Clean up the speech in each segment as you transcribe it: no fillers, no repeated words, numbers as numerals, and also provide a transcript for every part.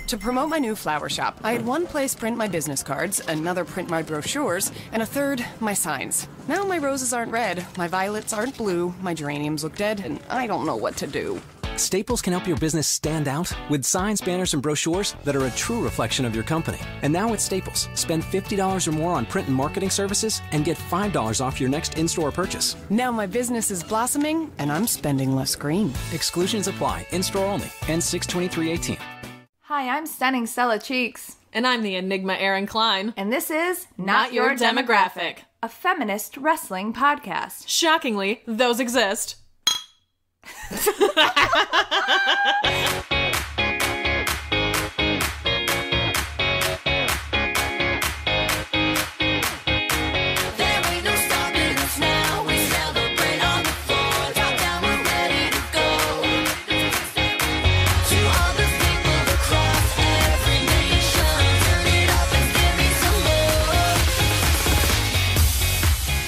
To promote my new flower shop, I had one place print my business cards, another print my brochures, and a third, my signs. Now my roses aren't red, my violets aren't blue, my geraniums look dead, and I don't know what to do. Staples can help your business stand out with signs, banners, and brochures that are a true reflection of your company. And now at Staples, spend $50 or more on print and marketing services and get $5 off your next in-store purchase. Now my business is blossoming, and I'm spending less green. Exclusions apply. In-store only. Ends 6/23/18. Hi, I'm stunning Stella Cheeks. And I'm the Enigma Erin Klein. And this is Not Your Demographic, a feminist wrestling podcast. Shockingly, those exist.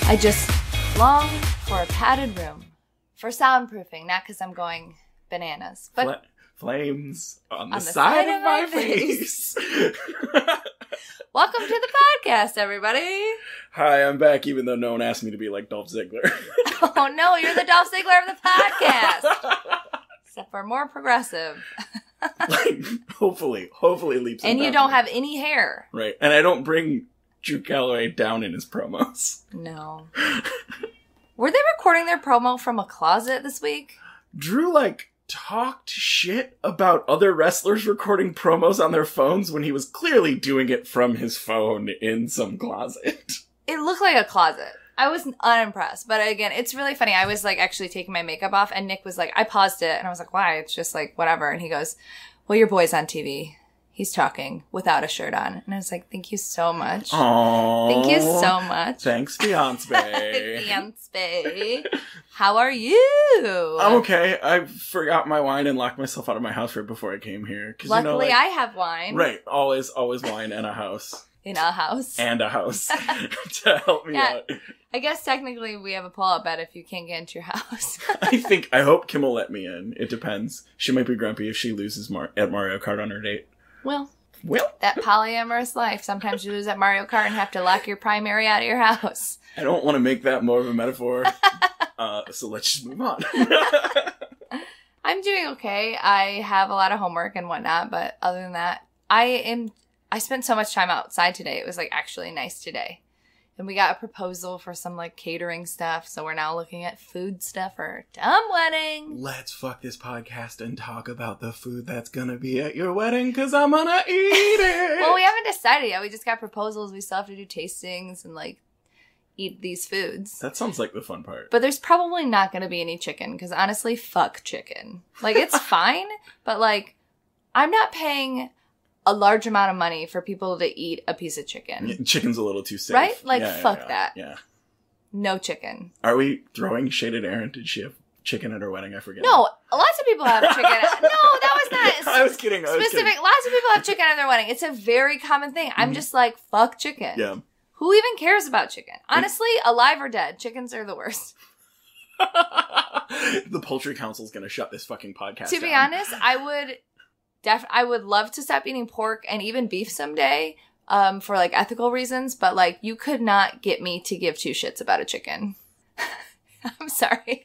I just long for a padded room. For soundproofing, not because I'm going bananas. But flames on the side of my face. Welcome to the podcast, everybody. Hi, I'm back, even though no one asked me to be like Dolph Ziggler. Oh no, you're the Dolph Ziggler of the podcast. Except for more progressive. Like, hopefully leaps. And you don't have any hair. Right. And I don't bring Drew Galloway down in his promos. No. Were they recording their promo from a closet this week? Drew, talked shit about other wrestlers recording promos on their phones when he was clearly doing it from his phone in some closet. It looked like a closet. I was unimpressed. But again, it's really funny. I was actually taking my makeup off and Nick was I paused it and I was like, why? It's just whatever. And he goes, well, your boy's on TV. He's talking without a shirt on. And I was like, thank you so much. Aww. Thank you so much. Thanks, Beyonce. Beyonce. How are you? I'm okay. I forgot my wine and locked myself out of my house right before I came here. Luckily, I have wine. Right. Always wine and a house. In a house. And a house. To help me out. I guess technically we have a pull-out bed if you can't get into your house. I hope Kim will let me in. It depends. She might be grumpy if she loses at Mario Kart on her date. Well, that polyamorous life. Sometimes you lose at Mario Kart and have to lock your primary out of your house. I don't want to make that more of a metaphor. So let's just move on. I'm doing okay. I have a lot of homework and whatnot, but other than that, I spent so much time outside today. It was actually nice today. And we got a proposal for some catering stuff, so we're now looking at food stuff for Dumb Wedding. Let's fuck this podcast and talk about the food that's gonna be at your wedding, because I'm gonna eat it! Well, we haven't decided yet. We just got proposals. We still have to do tastings and, eat these foods. That sounds like the fun part. But there's probably not gonna be any chicken, because honestly, fuck chicken. It's fine, but, I'm not paying a large amount of money for people to eat a piece of chicken. Yeah, chicken's a little too safe. Right? Fuck that. Yeah. No chicken. Are we throwing shade at Erin? Did she have chicken at her wedding? I forget. No, lots of people have chicken. No, that was not I was kidding. Lots of people have chicken at their wedding. It's a very common thing. I'm just fuck chicken. Yeah. Who even cares about chicken? Honestly, alive or dead, chickens are the worst. The Poultry Council's gonna shut this fucking podcast To be honest, I would love to stop eating pork and even beef someday, for ethical reasons, but you could not get me to give two shits about a chicken. I'm sorry.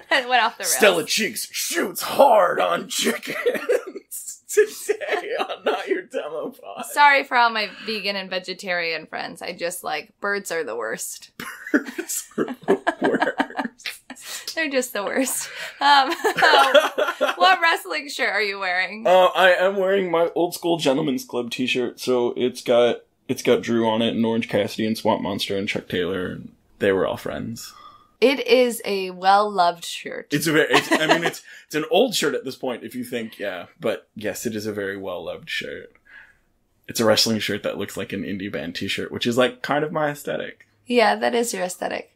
That went off the rails. Stella Cheeks shoots hard on chickens today on Not Your Demo Pod. Sorry for all my vegan and vegetarian friends. I just birds are the worst. Birds are the worst. They're just the worst. What wrestling shirt are you wearing? I am wearing my old school Gentleman's Club t-shirt, so it's got Drew on it, and Orange Cassidy, and Swamp Monster, and Chuck Taylor, and they were all friends. It is a well-loved shirt. It's an old shirt at this point, if you think, yeah, but yes, it is a very well-loved shirt. It's a wrestling shirt that looks like an indie band t-shirt, which is kind of my aesthetic. Yeah, that is your aesthetic.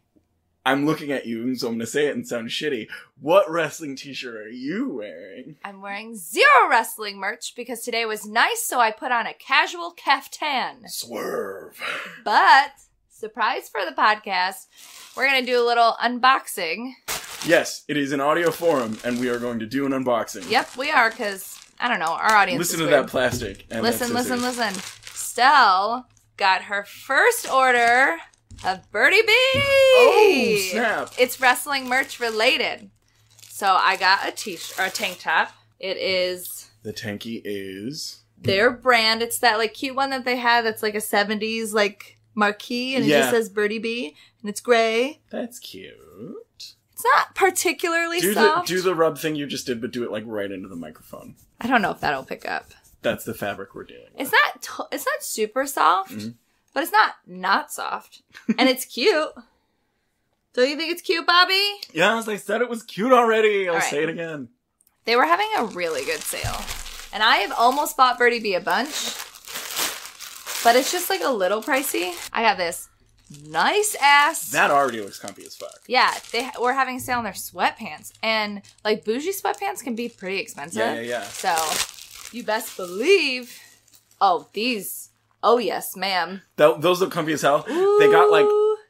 I'm looking at you, so I'm going to say it and sound shitty. What wrestling t-shirt are you wearing? I'm wearing zero wrestling merch because today was nice, so I put on a casual caftan. Swerve. But, surprise for the podcast, we're going to do a little unboxing. Yes, it is an audio forum, and we are going to do an unboxing. Yep, we are, because I don't know. Our audience Listen is to weird. that plastic. And Listen. that scissors. Stell got her first order of Birdie B. Oh, snap. It's wrestling merch related. So I got a t-shirt, or a tank top. It is... The tanky is... their brand. It's that, like, cute one that they had that's, like, a 70s, like, marquee, and it just says Birdie B, and it's gray. That's cute. It's not particularly soft. Do the rub thing you just did, but do it, like, right into the microphone. I don't know if that'll pick up. That's the fabric we're dealing with. It's not super soft, but it's not soft. And it's cute. Don't you think it's cute, Bobby? Yes, I said it was cute already. I'll right. say it again. They were having a really good sale. And I have almost bought Birdie B a bunch. But it's just like a little pricey. I got this nice ass. That already looks comfy as fuck. Yeah, they were having a sale on their sweatpants. And like bougie sweatpants can be pretty expensive. Yeah. So you best believe. Oh, these. Oh, yes, ma'am. Those look comfy as hell. Ooh.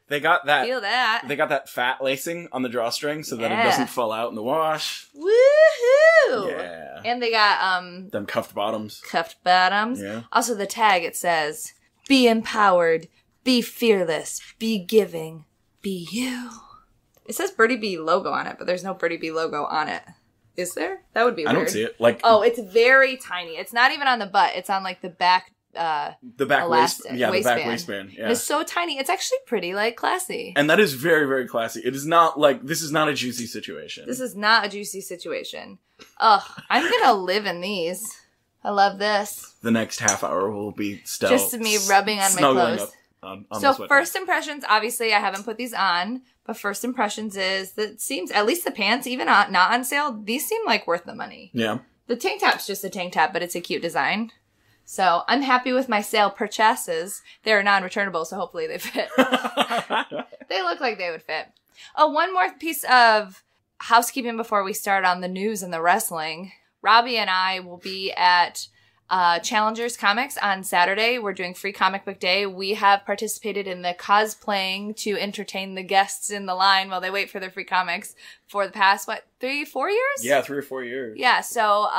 They got that. Feel that. They got that fat lacing on the drawstring so that it doesn't fall out in the wash. Woohoo! Yeah. And they got them cuffed bottoms. Cuffed bottoms. Yeah. Also the tag, it says, be empowered, be fearless, be giving, be you. It says Birdie B logo on it, but there's no Birdie B logo on it. Is there? That would be weird. I don't see it. Like, oh, it's very tiny. It's not even on the butt. It's on like the back the back elastic, the back waistband. Yeah. It's so tiny. It's actually pretty like classy. And that is very, very classy. It is not like, this is not a juicy situation. This is not a juicy situation. Ugh, I'm gonna live in these. I love this. The next half hour will be Stella. Just me rubbing on my clothes. On so first impressions, obviously I haven't put these on, but first impressions is that it seems, at least the pants, even not on sale, these seem like worth the money. Yeah. The tank top's just a tank top, but it's a cute design. So I'm happy with my sale purchases. They're non-returnable, so hopefully they fit. They look like they would fit. Oh, one more piece of housekeeping before we start on the news and the wrestling. Robbie and I will be at Challengers Comics on Saturday. We're doing free comic book day. We have participated in the cosplaying to entertain the guests in the line while they wait for their free comics for the past, 3-4 years? Yeah, 3 or 4 years. Yeah, so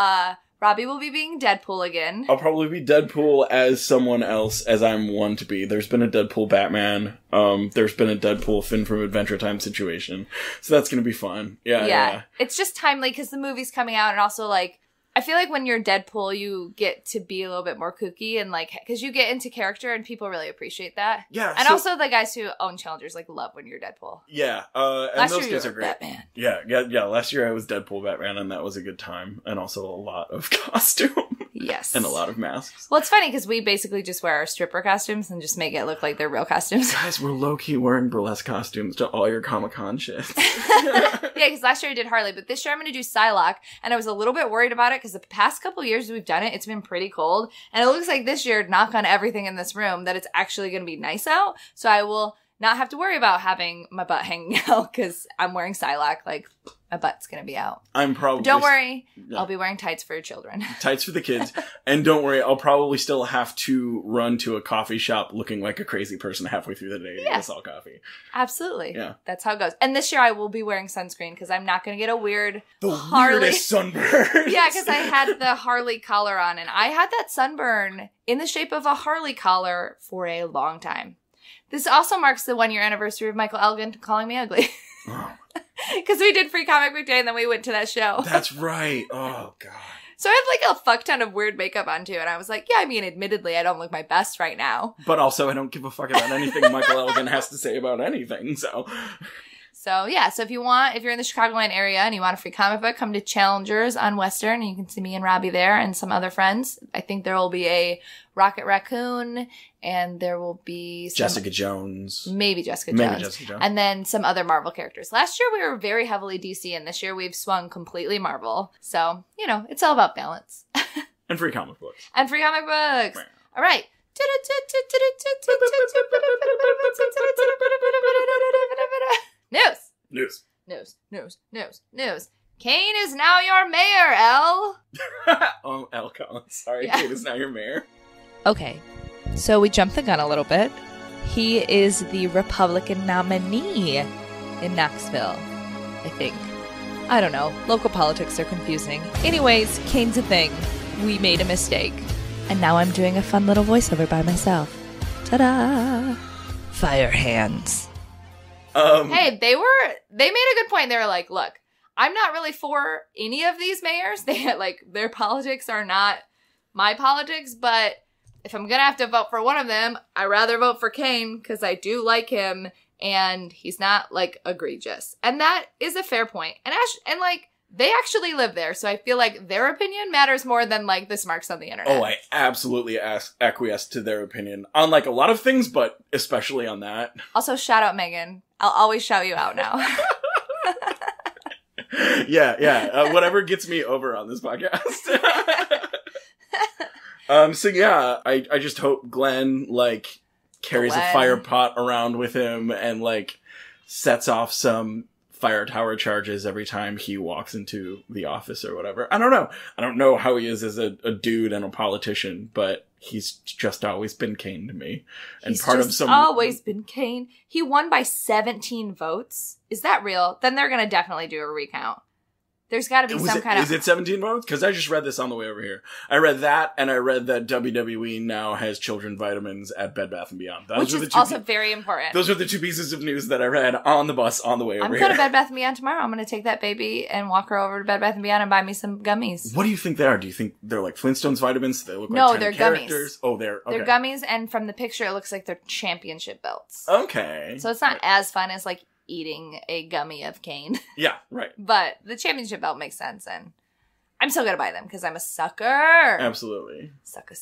Robbie will be being Deadpool again. I'll probably be Deadpool as someone else, as I'm one to be. There's been a Deadpool Batman. There's been a Deadpool Finn from Adventure Time situation. So that's going to be fun. Yeah. It's just timely because the movie's coming out, and also, like, I feel like when you're Deadpool, you get to be a little bit more kooky and, like, because you get into character and people really appreciate that. Yeah. And also the guys who own Challengers, like, love when you're Deadpool. Yeah. And last those year guys you are were great. Batman. Yeah. Last year I was Deadpool Batman, and that was a good time. And also a lot of costume. Yes. And a lot of masks. Well, it's funny because we basically just wear our stripper costumes and just make it look like they're real costumes. Guys, we're low-key wearing burlesque costumes to all your Comic-Con shit. Yeah, because last year I did Harley, but this year I'm going to do Psylocke, and I was a little bit worried about it because the past couple years we've done it, it's been pretty cold, and it looks like this year, knock on everything in this room, that it's actually going to be nice out, so I will not have to worry about having my butt hanging out because I'm wearing Psylocke, like, my butt's going to be out. I'm probably... Don't worry, yeah. I'll be wearing tights for your children. Tights for the kids. And don't worry, I'll probably still have to run to a coffee shop looking like a crazy person halfway through the day to get us all coffee. Absolutely. Yeah. That's how it goes. And this year I will be wearing sunscreen because I'm not going to get a weird The Harley. weirdest sunburn. Yeah, because I had the Harley collar on, and I had that sunburn in the shape of a Harley collar for a long time. This also marks the 1-year anniversary of Michael Elgin calling me ugly. Oh. Because we did free comic book day and then we went to that show. That's right. Oh, God. So I have like a fuck ton of weird makeup on too. And I was like, yeah, I mean, admittedly, I don't look my best right now. But also, I don't give a fuck about anything Michael Elgin has to say about anything, so... So, yeah. So if you're in the Chicagoland area and you want a free comic book, come to Challengers on Western. And you can see me and Robbie there and some other friends. I think there will be a Rocket Raccoon and there will be some, Jessica Jones. Maybe Jessica Jones. Jessica Jones. And then some other Marvel characters. Last year we were very heavily DC, and this year we've swung completely Marvel. So, it's all about balance. And free comic books. And free comic books. All right. News. Kane is now your mayor, Elle. Oh, Elle Collins. Sorry, Yeah. Kane is now your mayor. Okay, so we jumped the gun a little bit. He is the Republican nominee in Knoxville, I think. I don't know. Local politics are confusing. Anyways, Kane's a thing. we made a mistake. And now I'm doing a fun little voiceover by myself. Ta-da! Fire hands. Hey, they made a good point. They were like, look, I'm not really for any of these mayors. Their politics are not my politics, but if I'm gonna have to vote for one of them, I'd rather vote for Kane because I do like him and he's not like egregious. And that is a fair point. And they actually live there, so I feel like their opinion matters more than like the smarks on the internet. Oh, I absolutely acquiesce to their opinion on like a lot of things, but especially on that. Also, shout out Megan. I'll always shout you out now. Yeah. Whatever gets me over on this podcast. I just hope Glenn like carries a fire pot around with him and like sets off some fire tower charges every time he walks into the office or whatever. I don't know how he is as a dude and a politician, but he's just always been Kane to me. And always been Kane. He won by 17 votes. Is that real? Then they're going to definitely do a recount. There's got to be Is it 17 votes? Because I just read this on the way over here. I read that, and I read that WWE now has children vitamins at Bed Bath & Beyond. Which is also very important. Those are the two pieces of news that I read on the bus on the way over here. I'm going to Bed Bath & Beyond tomorrow. I'm going to take that baby and walk her over to Bed Bath & Beyond and buy me some gummies. What do you think they are? Do you think they're like Flintstones vitamins? They look like No, they're characters? Gummies. Oh, they're gummies, and from the picture, it looks like they're championship belts. Okay. So it's not as fun as like eating a gummy of Kane. Yeah, right. But the championship belt makes sense, and I'm still gonna buy them because I'm a sucker. Absolutely. Sucker.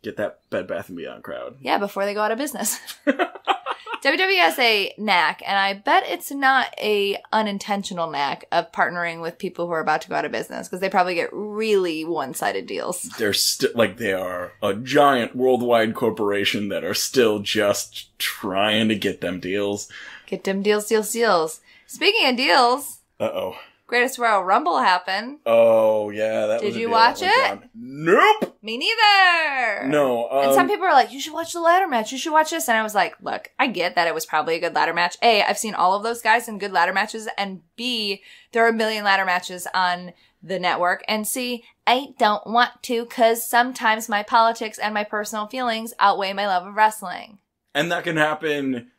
Get that Bed Bath & Beyond crowd. Yeah, before they go out of business. WWE has a knack, and I bet it's not a unintentional knack of partnering with people who are about to go out of business because they probably get really one-sided deals. They're they are a giant worldwide corporation that are still just trying to get them deals. Get them deals. Speaking of deals. Uh-oh. Greatest Royal Rumble happened. Oh, yeah. That Did was you watch it? Nope. Me neither. No. And some people are like, you should watch the ladder match. You should watch this. And I was like, look, I get that it was probably a good ladder match. A, I've seen all of those guys in good ladder matches. And B, there are a million ladder matches on the network. And C, I don't want to because sometimes my politics and my personal feelings outweigh my love of wrestling. And that can happen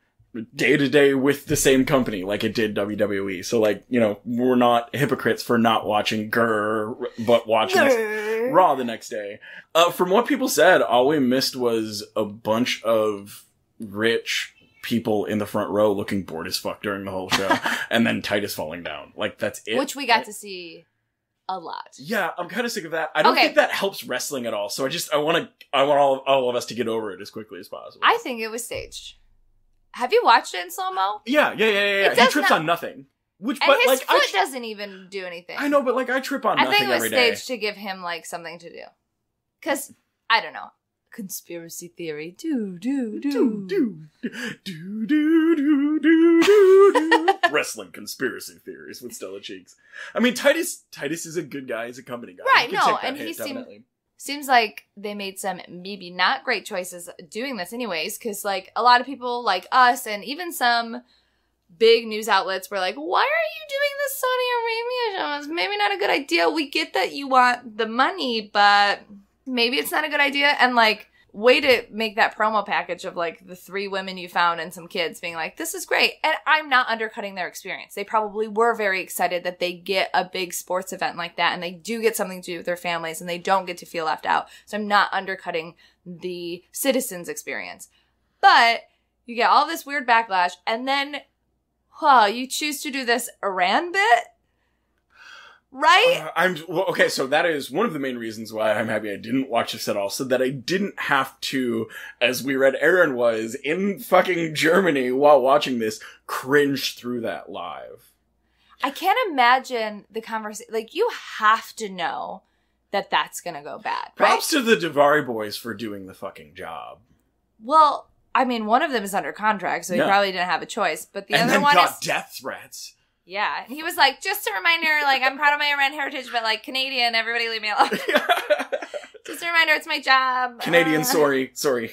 day to day with the same company like it did WWE. So like, we're not hypocrites for not watching but watching Raw the next day. From what people said, all we missed was a bunch of rich people in the front row looking bored as fuck during the whole show and then Titus falling down. Like that's it. Which we got to see a lot. Yeah, I'm kind of sick of that. I don't think that helps wrestling at all. So I want all of us to get over it as quickly as possible. I think it was staged. Have you watched it in slow-mo? Yeah. He trips on nothing. His foot doesn't even do anything. I know, but I trip on nothing every day. I think it was staged to give him something to do. Because, I don't know. Conspiracy theory. Do. Wrestling conspiracy theories with Stella Cheeks. I mean, Titus is a good guy. He's a company guy. Right, no, and he seems like they made some maybe not great choices doing this anyways, because a lot of people like us and even some big news outlets were like, why are you doing this Saudi Arabia show? It's maybe not a good idea. We get that you want the money, but maybe it's not a good idea. And way to make that promo package of the 3 women you found and some kids being like, this is great. And I'm not undercutting their experience. They probably were very excited that they get a big sports event like that and they do get something to do with their families and they don't get to feel left out. So I'm not undercutting the citizens' experience. But you get all this weird backlash and then, you choose to do this Iran bit? Right? Okay, so that is one of the main reasons why I'm happy I didn't watch this at all, so that I didn't have to, as we read Erin was, in fucking Germany while watching this, cringe through that live. I can't imagine the conversation. You have to know that that's gonna go bad, right? Props to the Davari boys for doing the fucking job. Well, I mean, one of them is under contract, so he probably didn't have a choice, but the other one got death threats. Yeah, and he was like, just a reminder, I'm proud of my Iran heritage, but Canadian, everybody leave me alone. Just a reminder, it's my job. Canadian, sorry,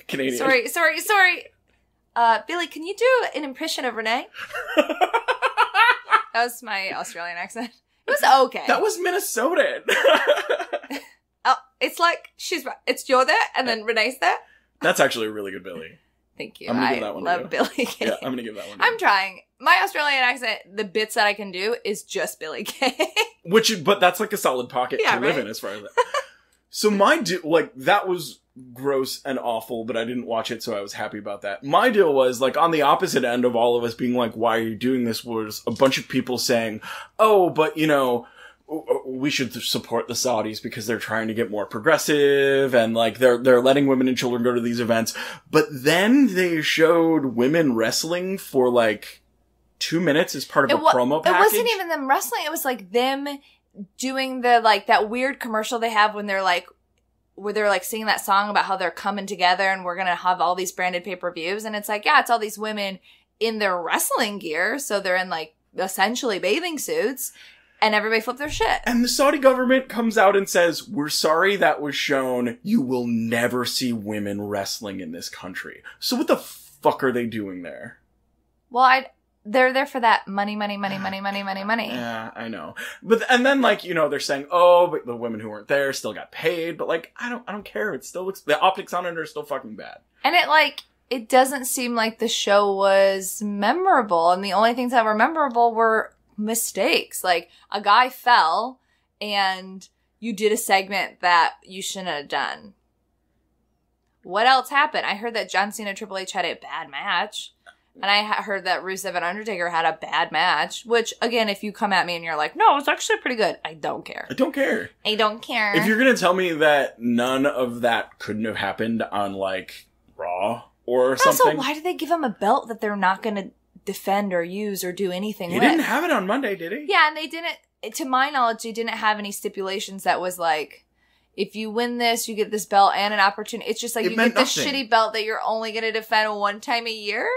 Canadian. Sorry. Billy, can you do an impression of Renee? That was my Australian accent. It was okay. That was Minnesotan. Oh, It's like, you're there, and then Renee's there. That's actually a really good Billy. Thank you. I'm gonna give that one to love you. Billy Kay. Yeah, I'm gonna give that one to I'm you. trying. My Australian accent, the bits that I can do is just Billy Kay. But that's like a solid pocket to live in as far as that. So that was gross and awful, but I didn't watch it, so I was happy about that. My deal was, like, on the opposite end of all of us being like, why are you doing this, was a bunch of people saying, oh, but, you know, we should support the Saudis because they're trying to get more progressive, and, like, they're letting women and children go to these events. But then they showed women wrestling for, like, 2 minutes as part of a promo package. It wasn't even them wrestling. It was, like, them doing the, like, that weird commercial they have when they're, like, where they're, like, singing that song about how they're coming together and we're gonna have all these branded pay-per-views. And it's like, yeah, it's all these women in their wrestling gear. So they're in, like, essentially bathing suits. And everybody flipped their shit. And the Saudi government comes out and says, we're sorry that was shown. You will never see women wrestling in this country. So what the fuck are they doing there? Well, they're there for that money. Yeah, I know. And then, like, you know, they're saying, oh, but the women who weren't there still got paid. But, like, I don't care. It still looks, the optics on it are still fucking bad. And it doesn't seem like the show was memorable. And the only things that were memorable were mistakes. Like, a guy fell and you did a segment that you shouldn't have done. What else happened? I heard that John Cena Triple H had a bad match. And I heard that Rusev and Undertaker had a bad match, which, again, if you come at me and you're like, no, it's actually pretty good, I don't care. I don't care. I don't care. If you're going to tell me that none of that couldn't have happened on, like, Raw or something. Also, why did they give him a belt that they're not going to defend or use or do anything with? He didn't have it on Monday, did he? Yeah, and they didn't, to my knowledge, they didn't have any stipulations that was like, if you win this, you get this belt and an opportunity. It's just like, you get this shitty belt that you're only going to defend one time a year?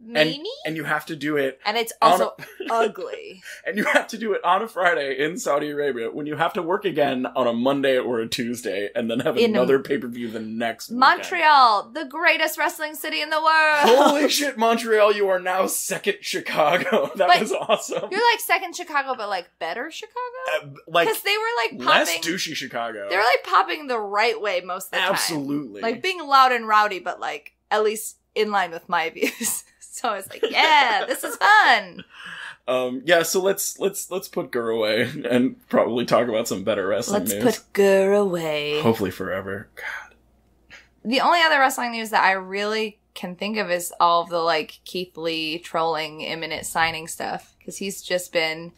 Maybe? And you have to do it. And it's also ugly. And you have to do it on a Friday in Saudi Arabia when you have to work again on a Monday or a Tuesday and then have another pay-per-view the next Montreal, the greatest wrestling city in the world. Holy shit, Montreal, you are now second Chicago. That was awesome. You're like second Chicago, but like better Chicago? Because they were like popping... Less douchey Chicago. They were like popping the right way most of the time. Absolutely. Like being loud and rowdy, but like at least in line with my views. So I was like, yeah, this is fun. So let's put Gur away and probably talk about some better wrestling news. Let's put Gur away. Hopefully forever. God. The only other wrestling news that I really can think of is all of the like Keith Lee trolling imminent signing stuff. Because he's just been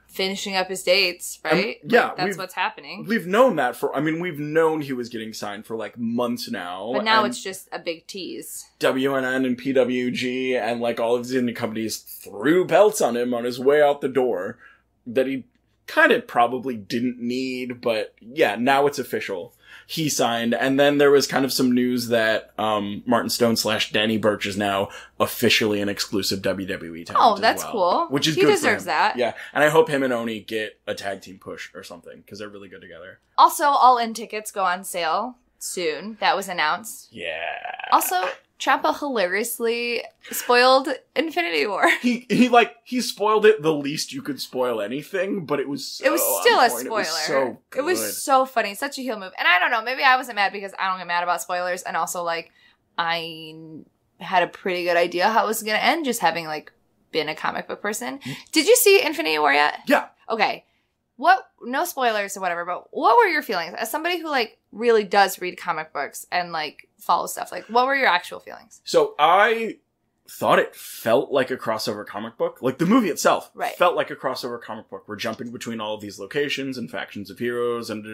finishing up his dates, right? Yeah. Like, that's what's happening. We've known that we've known he was getting signed for like months now. But now it's just a big tease. WNN and PWG and like all of his indie companies threw belts on him on his way out the door that he kind of probably didn't need, but yeah, now it's official. He signed, and then there was kind of some news that Martin Stone / Danny Burch is now officially an exclusive WWE talent. Oh, that's cool. Which is he good deserves for him. that. Yeah, and I hope him and Oni get a tag team push or something because they're really good together. Also, all-in tickets go on sale soon. That was announced. Yeah. Also, Ciampa hilariously spoiled Infinity War. He spoiled it the least you could spoil anything, but it was still a spoiler. It was so good. It was so funny. Such a heel move. And I don't know, maybe I wasn't mad because I don't get mad about spoilers, and also like I had a pretty good idea how it was going to end, just having like been a comic book person. Did you see Infinity War yet? Yeah. Okay. No spoilers or whatever, but what were your feelings as somebody who like really does read comic books and like follows stuff? Like, what were your actual feelings? So I thought it felt like a crossover comic book. Like the movie itself felt like a crossover comic book. We're jumping between all of these locations and factions of heroes and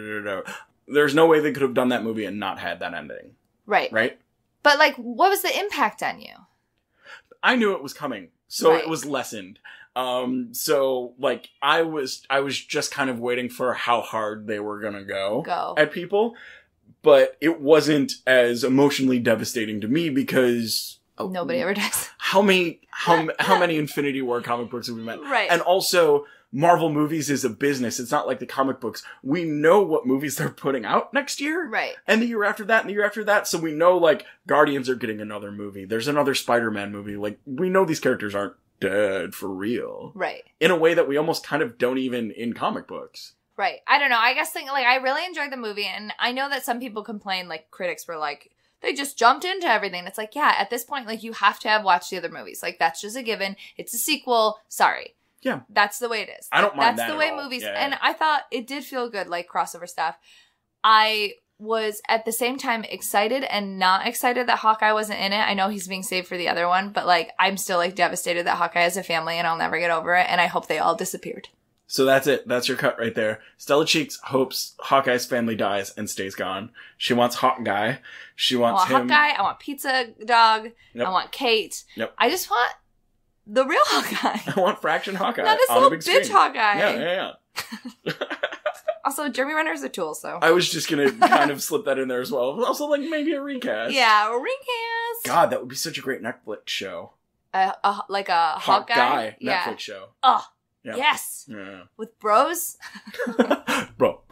There's no way they could have done that movie and not had that ending. Right. Right? But like, what was the impact on you? I knew it was coming, so it was lessened. So like I was just kind of waiting for how hard they were gonna go at people, but it wasn't as emotionally devastating to me because nobody ever does. How many Infinity War comic books have we met? Right. And also Marvel movies is a business. It's not like the comic books. We know what movies they're putting out next year. Right. And the year after that and the year after that. So we know like Guardians are getting another movie. There's another Spider-Man movie. Like we know these characters aren't dead for real. Right. In a way that we almost kind of don't even in comic books. Right. I don't know. I guess I really enjoyed the movie, and I know that some people complain, like critics were like, they just jumped into everything. It's like, yeah, at this point, like you have to have watched the other movies. Like that's just a given. It's a sequel. Sorry. Yeah. That's the way it is. I don't mind That's that the way at all. movies. Yeah. And I thought it did feel good, like crossover stuff. I was at the same time excited and not excited that Hawkeye wasn't in it. I know he's being saved for the other one, but like I'm still like devastated that Hawkeye has a family and I'll never get over it. And I hope they all disappeared. So that's it. That's your cut right there. Stella Cheeks hopes Hawkeye's family dies and stays gone. She wants Hawkeye. She wants him. Hawkeye. I want Pizza Dog. Yep. I want Kate. Yep. I just want the real Hawkeye. I want Fraction Hawkeye. Not this on little a big bitch screen. Hawkeye. Yeah. Also, Jeremy Renner's a tool, so. I was just gonna kind of slip that in there as well. Also, like, maybe a recast. Yeah, a recast. God, that would be such a great Netflix show. Like a Hawkeye? Netflix Yeah. show. Oh, Yeah. yes. Yeah. With bros. Bro.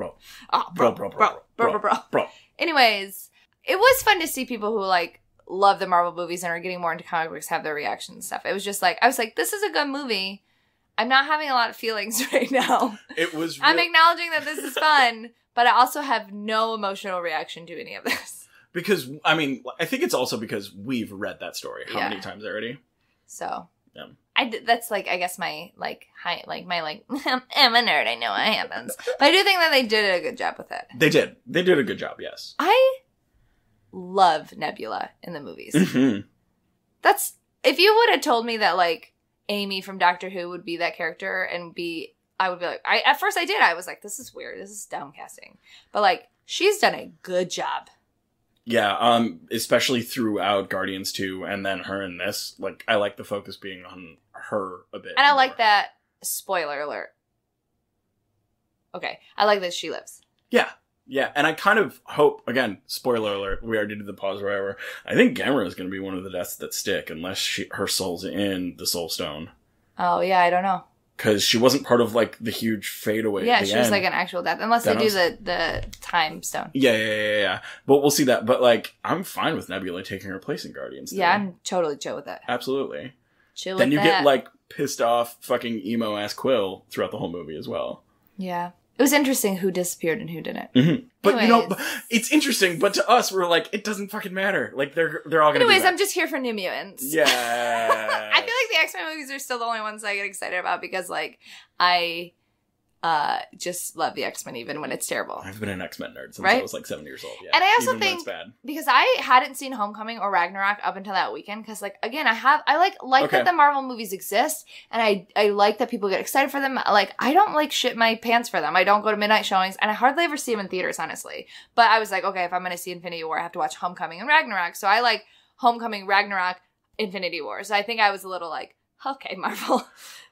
Oh, Bro. Anyways, it was fun to see people who, like, love the Marvel movies and are getting more into comic books have their reactions and stuff. It was just like, I was like, this is a good movie. I'm not having a lot of feelings right now. It was I'm acknowledging that this is fun, but I also have no emotional reaction to any of this. Because, I mean, I think it's also because we've read that story how many times already? So, yeah. That's, like, I guess my, like, I'm a nerd, I know what happens. But I do think that they did a good job with it. They did. They did a good job, yes. I love Nebula in the movies. Mm-hmm. That's, if you would have told me that, like, Amy from Doctor Who would be that character and I would be like, at first I did. I was like, this is weird. This is downcasting. But, like, she's done a good job. Yeah, especially throughout Guardians 2 and then her in this. Like, I like the focus being on her a bit. And I more. like that, spoiler alert. Okay. I like that she lives. Yeah, and I kind of hope, again, spoiler alert, we already did the pause wherever, I think Gamera is going to be one of the deaths that stick unless her soul's in the Soul Stone. Oh, yeah, I don't know. Because she wasn't part of, like, the huge fadeaway Yeah, at the she was end. like an actual death. Unless they do the time stone. Yeah. But we'll see that. But, like, I'm fine with Nebula taking her place in Guardians. Yeah, I'm totally chill with that. Absolutely. Chill then with that. you get, like, pissed off fucking emo-ass Quill throughout the whole movie as well. Yeah. It was interesting who disappeared and who didn't. Mm-hmm. But, Anyways. you know, it's interesting, but to us, we're like, it doesn't fucking matter. Like, they're all gonna Anyways, be back. I'm just here for New Mutants. Yeah. I feel like the X-Men movies are still the only ones I get excited about because, like, I just love the X-Men even when it's terrible. I've been an X-Men nerd since Right? I was like 7 years old. Yeah. And I also even when think, it's bad. because I hadn't seen Homecoming or Ragnarok up until that weekend, because, like, again, I like Okay. that the Marvel movies exist, and I like that people get excited for them. Like, I don't, like, shit my pants for them. I don't go to midnight showings, and I hardly ever see them in theaters, honestly. But I was like, okay, if I'm going to see Infinity War, I have to watch Homecoming and Ragnarok. So I like Homecoming, Ragnarok, Infinity War. So I think I was a little like, okay, Marvel,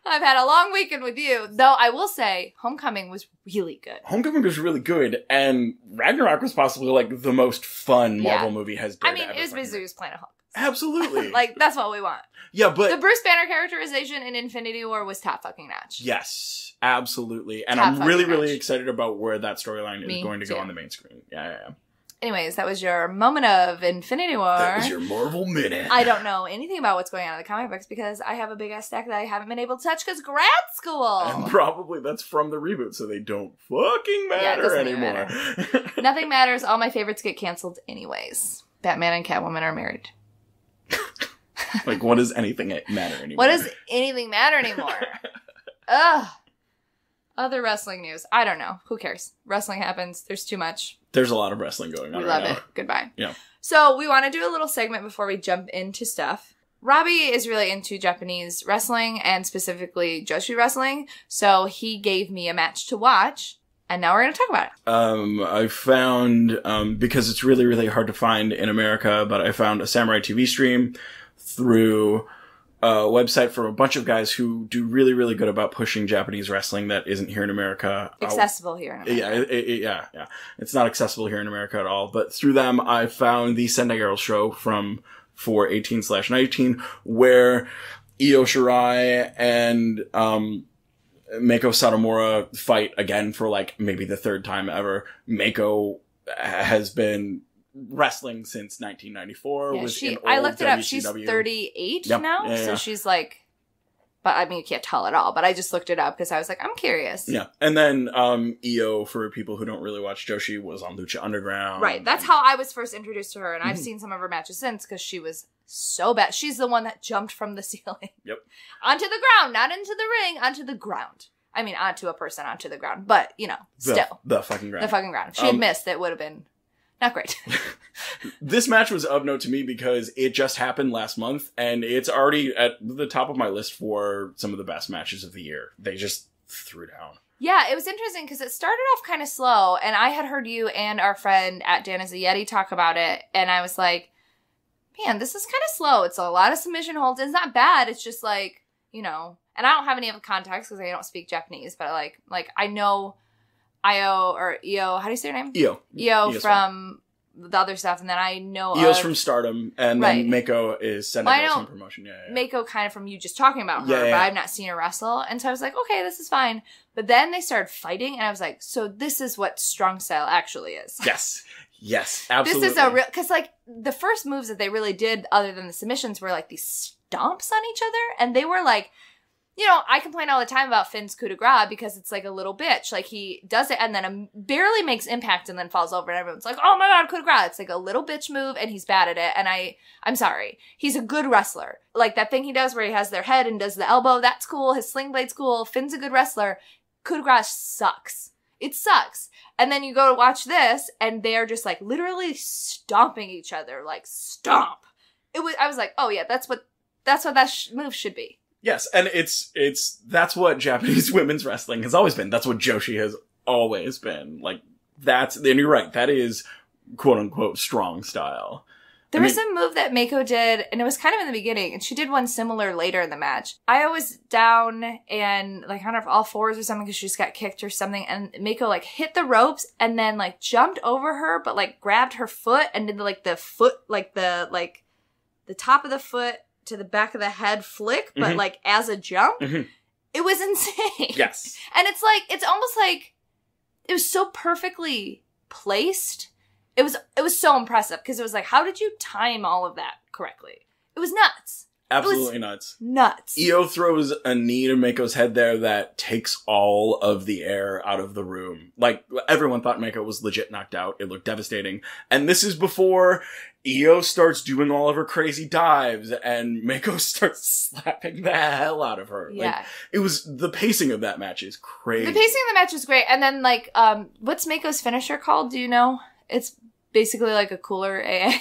I've had a long weekend with you. Though I will say, Homecoming was really good. Homecoming was really good, and Ragnarok was possibly, like, the most fun Marvel movie has been. I mean, it was basically just Planet Hulk. Absolutely. Like, that's what we want. Yeah, but... The Bruce Banner characterization in Infinity War was top fucking notch. Yes, absolutely. And Top I'm really, fucking really match. excited about where that storyline Me is going to go too. on the main screen. Yeah. Anyways, that was your moment of Infinity War. That was your Marvel Minute. I don't know anything about what's going on in the comic books because I have a big ass stack that I haven't been able to touch because grad school. And probably that's from the reboot, so they don't fucking Yeah, it matter doesn't even anymore. Nothing matters. All my favorites get canceled anyways. Batman and Catwoman are married. Like, what does anything matter anymore? What does anything matter anymore? Ugh. Other wrestling news. I don't know. Who cares? Wrestling happens. There's too much. There's a lot of wrestling going on We right love now. it. Goodbye. Yeah. So we want to do a little segment before we jump into stuff. Robbie is really into Japanese wrestling and specifically Joshi wrestling. So he gave me a match to watch. And now we're going to talk about it. I found, because it's really, really hard to find in America, but I found a Samurai TV stream through a website from a bunch of guys who do really, really good about pushing Japanese wrestling that isn't here in America. Accessible here in America. Yeah. It's not accessible here in America at all. But through them, I found the Sendai Girls show from 4/18/19, where Io Shirai and Meiko Satomura fight again for, like, maybe the third time ever. Meiko has been wrestling since 1994. Yeah, was in I old looked it up. She's WCW. 38 Yep. now. Yeah. So she's like But, I mean, you can't tell at all. But I just looked it up because I was like, I'm curious. Yeah. And then Io, for people who don't really watch Joshi, was on Lucha Underground. Right. That's how I was first introduced to her. And I've seen some of her matches since because she was so bad. She's the one that jumped from the ceiling. Yep. Onto the ground. Not into the ring. Onto the ground. I mean, onto a person, onto the ground. But, you know, still. The fucking ground. The fucking ground. If she had missed, it would have been not great. This match was of note to me because it just happened last month, and it's already at the top of my list for some of the best matches of the year. They just threw down. Yeah, it was interesting because it started off kind of slow, and I had heard you and our friend at Dan is a Yeti talk about it, and I was like, man, this is kind of slow. It's a lot of submission holds. It's not bad. It's just like, you know, and I don't have any of the context because I don't speak Japanese, but like I know Io, how do you say her name? Io Io's from the other stuff, and then I know Io's from Stardom, and then Mako is Sendai Girls from promotion. Yeah. Mako kind of from you just talking about her, but I've not seen her wrestle, and so I was like, okay, this is fine. But then they started fighting, and I was like, so this is what strong style actually is. Yes, absolutely. This is a real, because like the first moves that they really did, other than the submissions, were like these stomps on each other, and they were like, you know, I complain all the time about Finn's coup de grace because it's like a little bitch. Like, he does it and then barely makes impact and then falls over and everyone's like, oh my god, coup de grace. It's like a little bitch move and he's bad at it. And I'm sorry. He's a good wrestler. Like, that thing he does where he has their head and does the elbow, that's cool. His sling blade's cool. Finn's a good wrestler. Coup de grace sucks. It sucks. And then you go to watch this and they're just like literally stomping each other. Like, stomp. I was like, oh yeah, that's what that move should be. Yes, and that's what Japanese women's wrestling has always been. That's what Joshi has always been. Like, and you're right, that is quote-unquote strong style. There was a move that Mako did, and it was kind of in the beginning, and she did one similar later in the match. Io was down and, like, on all fours or something because she just got kicked or something, and Mako, like, hit the ropes and then, like, jumped over her, but, like, grabbed her foot and did, like, the foot, like, the top of the foot to the back of the head flick, but like as a jump. It was insane. Yes. And it's like, it's almost like it was so perfectly placed. It was so impressive because it was like, how did you time all of that correctly? It was nuts. Absolutely nuts. Nuts. Io throws a knee to Mako's head there that takes all of the air out of the room. Like, everyone thought Mako was legit knocked out. It looked devastating. And this is before Io starts doing all of her crazy dives and Mako starts slapping the hell out of her. Yeah. Like, the pacing of that match is crazy. The pacing of the match was great. And then, like, what's Mako's finisher called? Do you know? It's basically like a cooler AA.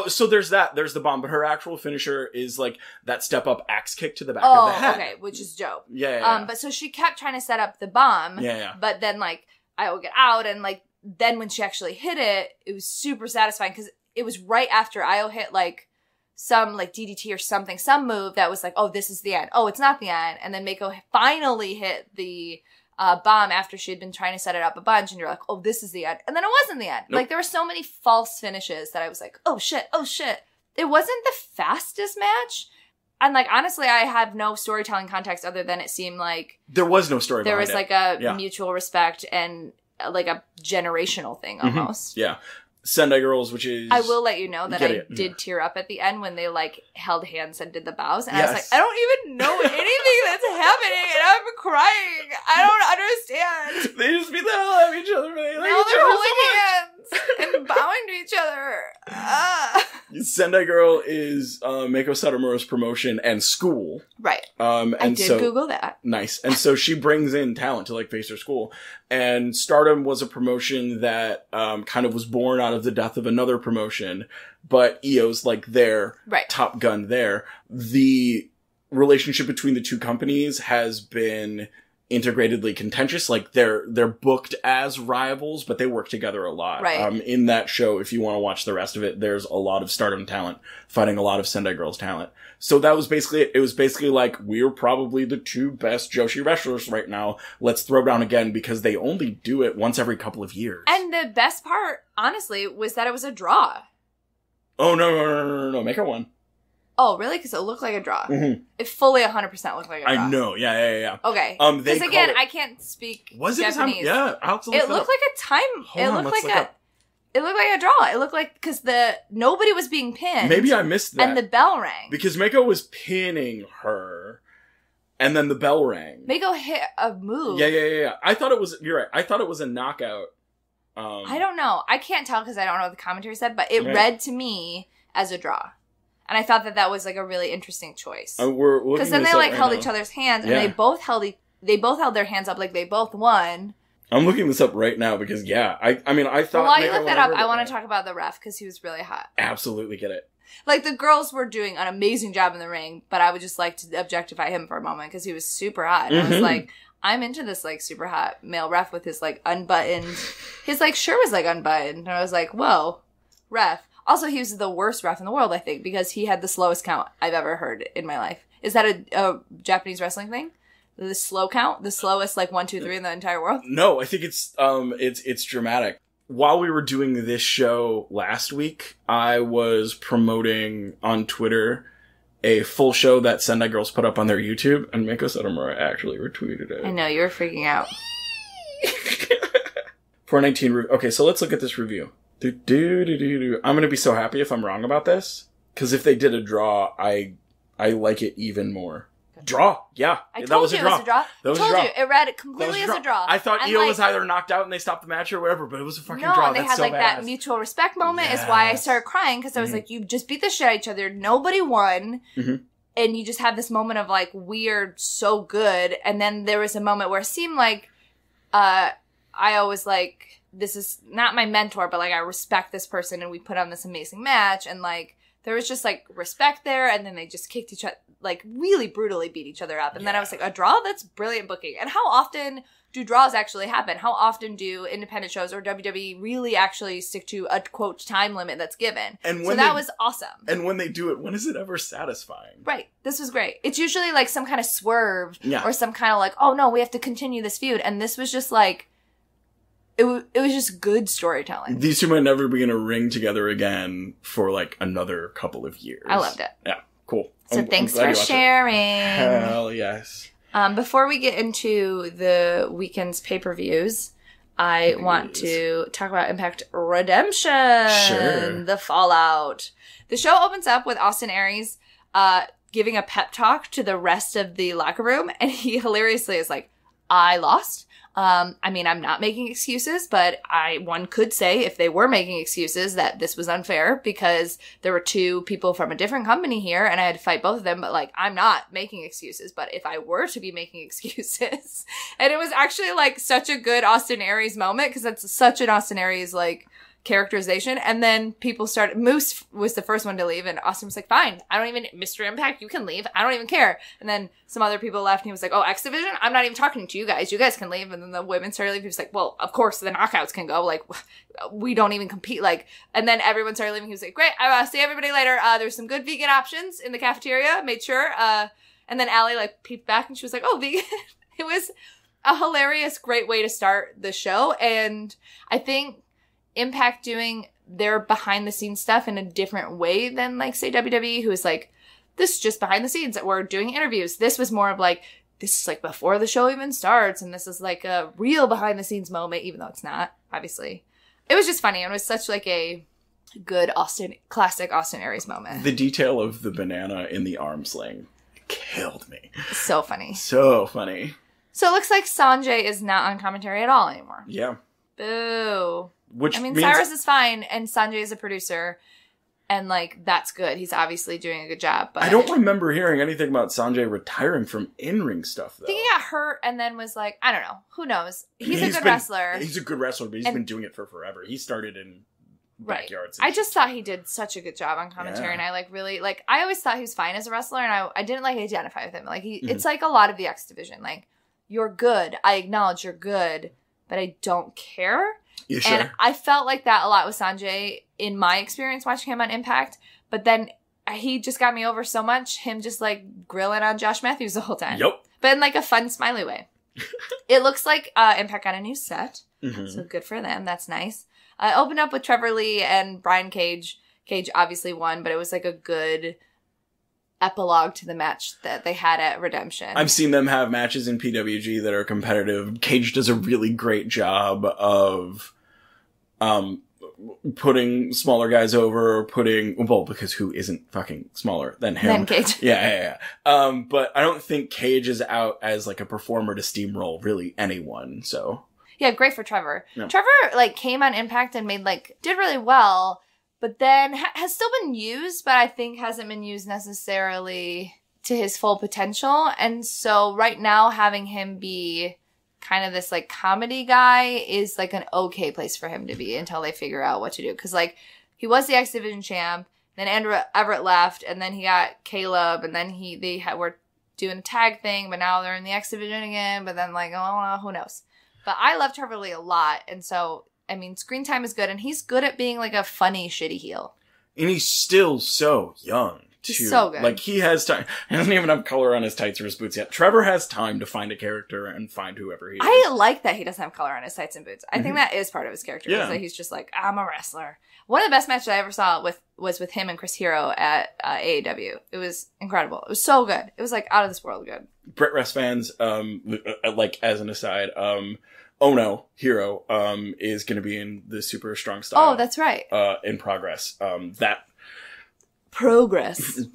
So there's that. There's the bomb, but her actual finisher is like that step up axe kick to the back of the head. Okay, which is dope. Yeah. But so she kept trying to set up the bomb. Yeah. But then like I would get out, and like then when she actually hit it, it was super satisfying because it was right after Io hit like some like DDT or something, some move that was like, oh, this is the end. Oh, it's not the end. And then Mako finally hit the bomb after she had been trying to set it up a bunch, and you're like, oh, this is the end. And then it wasn't the end. Nope. Like, there were so many false finishes that I was like, oh shit. It wasn't the fastest match. And like, honestly, I have no storytelling context other than it seemed like there was no story. There was like a mutual respect and like a generational thing almost. Yeah. Sendai Girls, which is... I will let you know that I did tear up at the end when they, like, held hands and did the bows. And I was like, I don't even know anything that's happening, and I'm crying. I don't understand. They just beat the hell out of each other. Now they're holding hands and bowing to each other. Sendai Girl is Mako Satomura's promotion and school. Right. And I did Google that. Nice. And so she brings in talent to, like, face her school. And Stardom was a promotion that kind of was born out of the death of another promotion, but Io's like their top gun there. The relationship between the two companies has been integratedly contentious. Like, they're booked as rivals, but they work together a lot. Right. In that show, if you want to watch the rest of it, there's a lot of Stardom talent fighting a lot of Sendai Girls talent. So that was basically it. It was basically like, we're probably the two best Joshi wrestlers right now. Let's throw down again, because they only do it once every couple of years. And the best part, honestly, was that it was a draw. Oh, no. Make her one. Oh, really? Because it looked like a draw. Mm-hmm. It fully 100% looked like a draw. I know. Yeah. Okay. Because again, I can't speak was it Japanese. Yeah, absolutely. It looked like a time. It looked like a It looked like a draw. It looked like, because nobody was being pinned. Maybe I missed that. And the bell rang. Because Mako was pinning her, and then the bell rang. Mako hit a move. Yeah. I thought it was, you're right, I thought it was a knockout. I don't know. I can't tell because I don't know what the commentary said, but it read to me as a draw. And I thought that was like a really interesting choice. Because then they like held each other's hands, and they both held their hands up like they both won. I'm looking this up right now because, I mean, I thought... Well, while you look that up, I want to talk about the ref because he was really hot. Absolutely get it. Like, the girls were doing an amazing job in the ring, but I would just like to objectify him for a moment because he was super hot. And I was like, I'm into this, like, super hot male ref with his, like, unbuttoned... His, like, shirt was, like, unbuttoned. And I was like, whoa, ref. Also, he was the worst ref in the world, I think, because he had the slowest count I've ever heard in my life. Is that a Japanese wrestling thing? The slow count? The slowest, like, 1, 2, 3 in the entire world? No, I think it's dramatic. While we were doing this show last week, I was promoting on Twitter a full show that Sendai Girls put up on their YouTube, and Mako Satomura actually retweeted it. I know, you were freaking out. 419 okay, so let's look at this review. I'm gonna be so happy if I'm wrong about this, because if they did a draw, I like it even more. Draw, yeah. I told you it was a draw. That was a draw. It read completely as a draw. I thought Io was either knocked out and they stopped the match or whatever, but it was a fucking draw. No, and they had like that mutual respect moment is why I started crying, because I was like, you just beat the shit out of each other. Nobody won. And you just have this moment of like, weird, so good. And then there was a moment where it seemed like Io was like, this is not my mentor, but like, I respect this person and we put on this amazing match. And like, there was just like respect there. And then they just kicked each other, like really brutally beat each other up. And then I was like, a draw? That's brilliant booking. And how often do draws actually happen? How often do independent shows or WWE really actually stick to a quote time limit that's given? And so that was awesome. And when they do it, when is it ever satisfying? Right. This was great. It's usually like some kind of swerve or some kind of like, oh no, we have to continue this feud. And this was just like, it was just good storytelling. These two might never be in a ring together again for like another couple of years. I loved it. Yeah. Cool. So thanks for sharing. Hell yes. Before we get into the weekend's pay-per-views, I want to talk about Impact Redemption. Sure. The Fallout. The show opens up with Austin Aries giving a pep talk to the rest of the locker room, and he hilariously is like, I lost. I mean, I'm not making excuses, but one could say if they were making excuses that this was unfair because there were two people from a different company here and I had to fight both of them, but like, I'm not making excuses, but if I were to be making excuses, and it was actually like such a good Austin Aries moment because that's such an Austin Aries like characterization. And then people started, Moose was the first one to leave and Austin was like, fine, I don't even, Mr. Impact, you can leave. I don't even care. And then some other people left and he was like, oh, X Division? I'm not even talking to you guys. You guys can leave. And then the women started leaving. He was like, well, of course the knockouts can go. Like, we don't even compete. Like, and then everyone started leaving. He was like, great. I'll see everybody later. There's some good vegan options in the cafeteria. Made sure. And then Allie like peeped back and she was like, oh, vegan. It was a hilarious, great way to start the show. And I think Impact doing their behind the scenes stuff in a different way than like say WWE, who is like, this is just behind the scenes that we're doing interviews. This was more of like, this is like before the show even starts. And this is like a real behind the scenes moment, even though it's not, obviously. It was just funny. And it was such like a good classic Austin Aries moment. The detail of the banana in the arm sling killed me. So funny. So funny. So it looks like Sanjay is not on commentary at all anymore. Yeah. Boo. Which I mean, means Cyrus is fine, and Sanjay is a producer, and, like, that's good. He's obviously doing a good job, but I don't remember hearing anything about Sanjay retiring from in-ring stuff, though. I think he got hurt and then was like, I don't know. Who knows? He's a good wrestler. He's a good wrestler, but he's been doing it for forever. He started in backyards. I just thought he did such a good job on commentary, and I, like, really, like, I always thought he was fine as a wrestler, and I didn't, like, identify with him. Like, it's like a lot of the X Division. Like, you're good. I acknowledge you're good, but I don't care. Yeah, sure. And I felt like that a lot with Sanjay in my experience watching him on Impact. But then he just got me over so much, him just like grilling on Josh Matthews the whole time. Yep. But in like a fun, smiley way. It looks like Impact got a new set. So good for them. That's nice. I opened up with Trevor Lee and Brian Cage. Cage obviously won, but it was like a good epilogue to the match that they had at Redemption. I've seen them have matches in PWG that are competitive. Cage does a really great job of putting smaller guys over, or because who isn't fucking smaller than him? Than Cage. Yeah. But I don't think Cage is out as like a performer to steamroll really anyone, so. Yeah, great for Trevor. Yeah. Trevor, like, came on Impact and did really well, but then has still been used, but I think hasn't been used necessarily to his full potential. And so right now having him be kind of this, like, comedy guy is, like, an okay place for him to be until they figure out what to do. Because, like, he was the X Division champ, then Andrew Everett left, and then he got Caleb, and then were doing a tag thing, but now they're in the X Division again, but then, like, oh, who knows. But I love Trevor Lee a lot, and so, I mean, screen time is good, and he's good at being, like, a funny, shitty heel. And he's still so young. He's so good. Like, he has time. He doesn't even have color on his tights or his boots yet. Trevor has time to find a character and find whoever he is. I like that he doesn't have color on his tights and boots. I think that is part of his character. Yeah. Is that he's just like, I'm a wrestler. One of the best matches I ever saw was with him and Chris Hero at AAW. It was incredible. It was so good. It was, like, out of this world good. Brit Rest fans, like, as an aside, Ono, Hero, is going to be in the Super Strong Style. Oh, that's right. In Progress. Progress.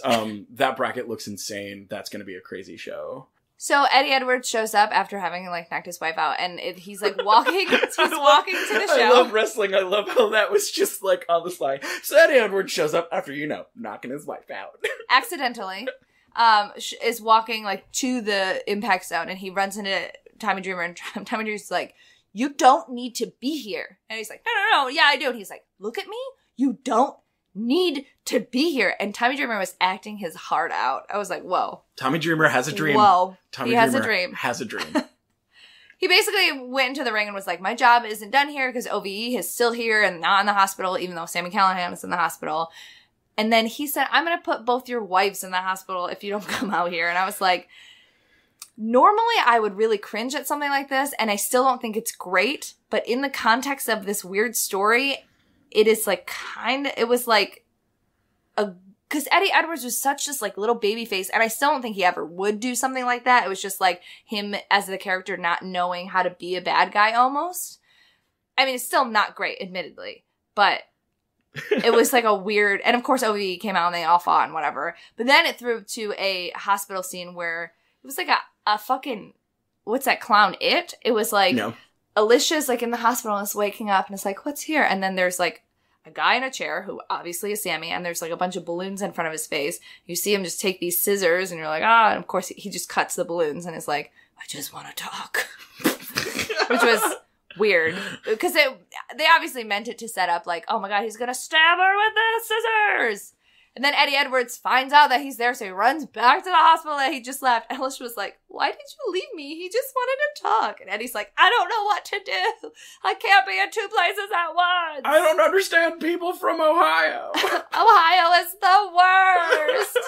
That bracket looks insane. That's going to be a crazy show. So Eddie Edwards shows up after having, like, knocked his wife out, and he's, like, walking. He's walking to the show. I love wrestling. I love how that was just, like, on the fly. So Eddie Edwards shows up after, knocking his wife out. Accidentally. Is walking, like, to the Impact Zone, and he runs into Tommy Dreamer, and Tommy Dreamer's like, you don't need to be here. And he's like, no, yeah, I do. And he's like, look at me. You don't need to be here. And Tommy Dreamer was acting his heart out. I was like, whoa. Tommy Dreamer has a dream. Whoa. Tommy he Dreamer has a dream. Has a dream. He basically went into the ring and was like, my job isn't done here because OVE is still here and not in the hospital, even though Sami Callihan is in the hospital. And then he said, I'm going to put both your wives in the hospital if you don't come out here. And I was like, normally I would really cringe at something like this, and I still don't think it's great. But in the context of this weird story, it is like it was like because Eddie Edwards was such this like little baby face, and I still don't think he ever would do something like that. It was just like him as the character not knowing how to be a bad guy almost. I mean, it's still not great, admittedly, but it was like a weird, and of course OVE came out and they all fought and whatever. But then it threw to a hospital scene where it was like a fucking, what's that clown, It? It was like, no. Alicia's like in the hospital and is waking up and it's like, what's here? And then there's like a guy in a chair who obviously is Sami, and there's like a bunch of balloons in front of his face. You see him just take these scissors and you're like, and of course he just cuts the balloons and is like, I just want to talk. Which was weird because they obviously meant it to set up like, oh my God, he's going to stab her with the scissors. And then Eddie Edwards finds out that he's there, so he runs back to the hospital that he just left. And Alicia was like, why did you leave me? He just wanted to talk. And Eddie's like, I don't know what to do. I can't be in two places at once. I don't understand people from Ohio. Ohio is the worst.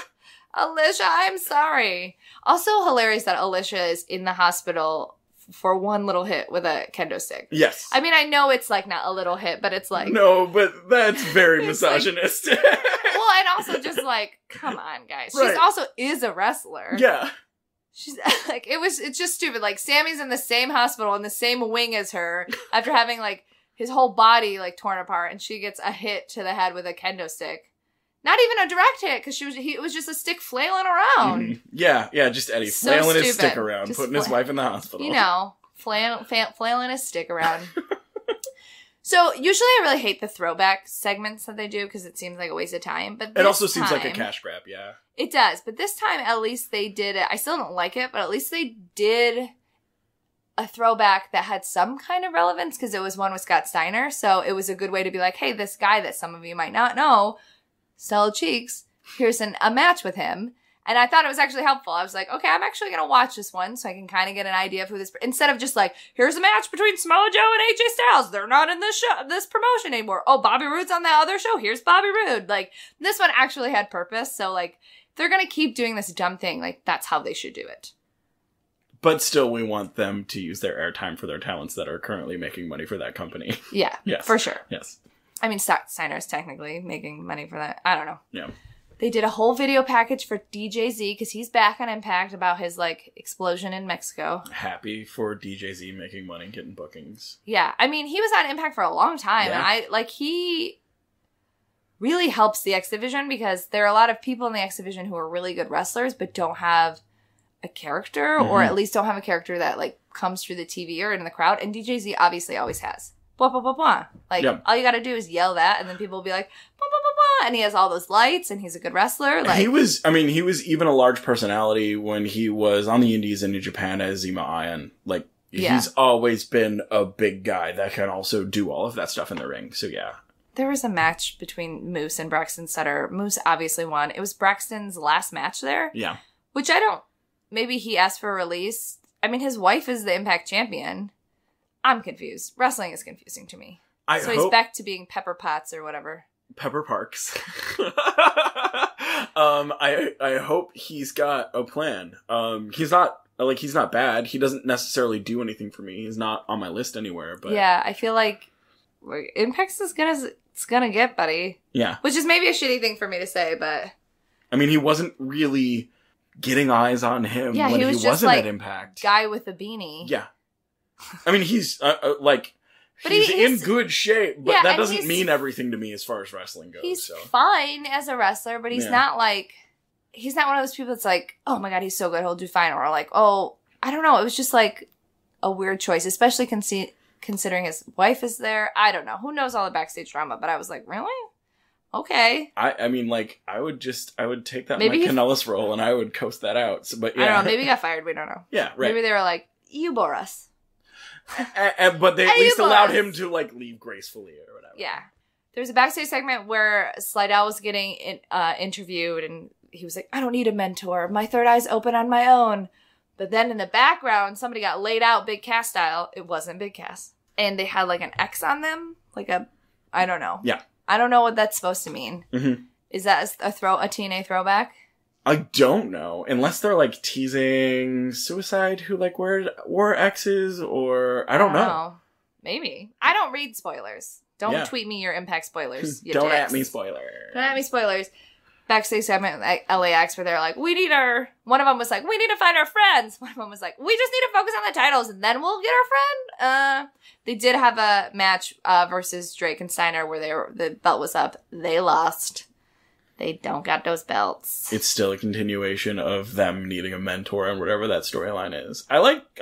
Alicia, I'm sorry. Also hilarious that Alicia is in the hospital for one little hit with a kendo stick. Yes. I mean, I know it's like not a little hit, but it's like... No, but that's very misogynist. Like, well, and also just like, come on, guys. Right. She also is a wrestler. Yeah. She's like, it's just stupid. Like, Sammy's in the same hospital in the same wing as her after having like his whole body like torn apart, and she gets a hit to the head with a kendo stick. Not even a direct hit, because it was just a stick flailing around. Mm-hmm. Yeah, just Eddie flailing his stick around, just putting his wife in the hospital. You know, flailing his stick around. So, usually I really hate the throwback segments that they do, because it seems like a waste of time. But it also seems like a cash grab, yeah. It does, but this time at least they did it. I still don't like it, but at least they did a throwback that had some kind of relevance, because it was one with Scott Steiner, so it was a good way to be like, hey, this guy that some of you might not know, Stella Cheeks, here's a match with him. And I thought it was actually helpful. I was like, okay, I'm actually going to watch this one so I can kind of get an idea of who this... Instead of just like, here's a match between Samoa Joe and AJ Styles. They're not in this show, this promotion anymore. Oh, Bobby Roode's on that other show. Here's Bobby Roode. Like, this one actually had purpose. So, like, if they're going to keep doing this dumb thing, like, that's how they should do it. But still, we want them to use their airtime for their talents that are currently making money for that company. Yeah, yes, for sure. Yes. I mean, Scott Steiner is technically making money for that. I don't know. Yeah. They did a whole video package for DJZ because he's back on Impact about his, like, explosion in Mexico. Happy for DJZ making money, getting bookings. Yeah. I mean, he was on Impact for a long time. Yeah. And he really helps the X Division because there are a lot of people in the X Division who are really good wrestlers but don't have a character or at least don't have a character that, like, comes through the TV or in the crowd. And DJZ obviously always has. Blah, blah, blah, blah. Like, all you got to do is yell that and then people will be like, blah, blah, blah, blah. And he has all those lights and he's a good wrestler. Like, he was even a large personality when he was on the indies in New Japan as Zima Ion. Like, he's always been a big guy that can also do all of that stuff in the ring. So, yeah. There was a match between Moose and Braxton Sutter. Moose obviously won. It was Braxton's last match there. Yeah. Which maybe he asked for a release. I mean, his wife is the Impact champion. I'm confused. Wrestling is confusing to me. He's back to being Pepper Potts or whatever. Pepper Parks. I hope he's got a plan. He's not bad. He doesn't necessarily do anything for me. He's not on my list anywhere, but yeah, I feel like Impact's as good as it's gonna get, buddy. Yeah. Which is maybe a shitty thing for me to say, but I mean, he wasn't really getting eyes on him when he was wasn't like at Impact. Guy with a beanie. Yeah. I mean, he's but he's in good shape, but that doesn't mean everything to me as far as wrestling goes. He's fine as a wrestler, but he's not like, he's not one of those people that's like, oh my god, he's so good, he'll do fine. Or like, oh, I don't know. It was just like a weird choice, especially considering his wife is there. I don't know. Who knows all the backstage drama? But I was like, really? Okay. I mean, like, I would take that Mike Kanellis role and I would coast that out. So, but yeah. I don't know. Maybe he got fired. We don't know. Yeah, right. Maybe they were like, you bore us. But they at least allowed him to, like, leave gracefully or whatever. Yeah. There's a backstage segment where Slidell was getting interviewed and he was like, I don't need a mentor. My third eye's open on my own. But then in the background, somebody got laid out Big Cass style. It wasn't Big Cass. And they had, like, an X on them. Like I don't know. Yeah. I don't know what that's supposed to mean. Mm-hmm. Is that a TNA throwback? I don't know. Unless they're, like, teasing Suicide, who, like, wore X's, or I don't know. Maybe. I don't read spoilers. Don't tweet me your Impact spoilers. Don't at me spoilers. Don't at me spoilers. Backstage segment like LAX where they're like, one of them was like, we need to find our friends. One of them was like, we just need to focus on the titles and then we'll get our friend. They did have a match versus Drake and Steiner where the belt was up. They lost. They don't got those belts. It's still a continuation of them needing a mentor and whatever that storyline is. I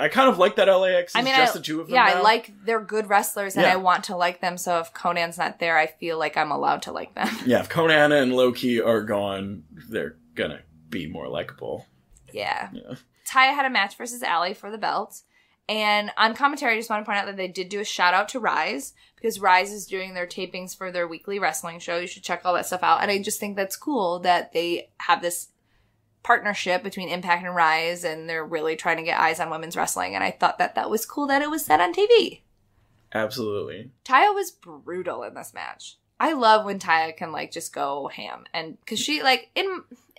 kind of like that LAX is just the two of them now. I like they're good wrestlers and I want to like them. So if Conan's not there, I feel like I'm allowed to like them. Yeah, if Conan and Loki are gone, they're gonna be more likable. Yeah. Taya had a match versus Allie for the belt. And on commentary, I just want to point out that they did do a shout out to Rise because Rise is doing their tapings for their weekly wrestling show. You should check all that stuff out. And I just think that's cool that they have this partnership between Impact and Rise and they're really trying to get eyes on women's wrestling. And I thought that was cool that it was said on TV. Absolutely. Taya was brutal in this match. I love when Taya can, like, just go ham. And because she, like,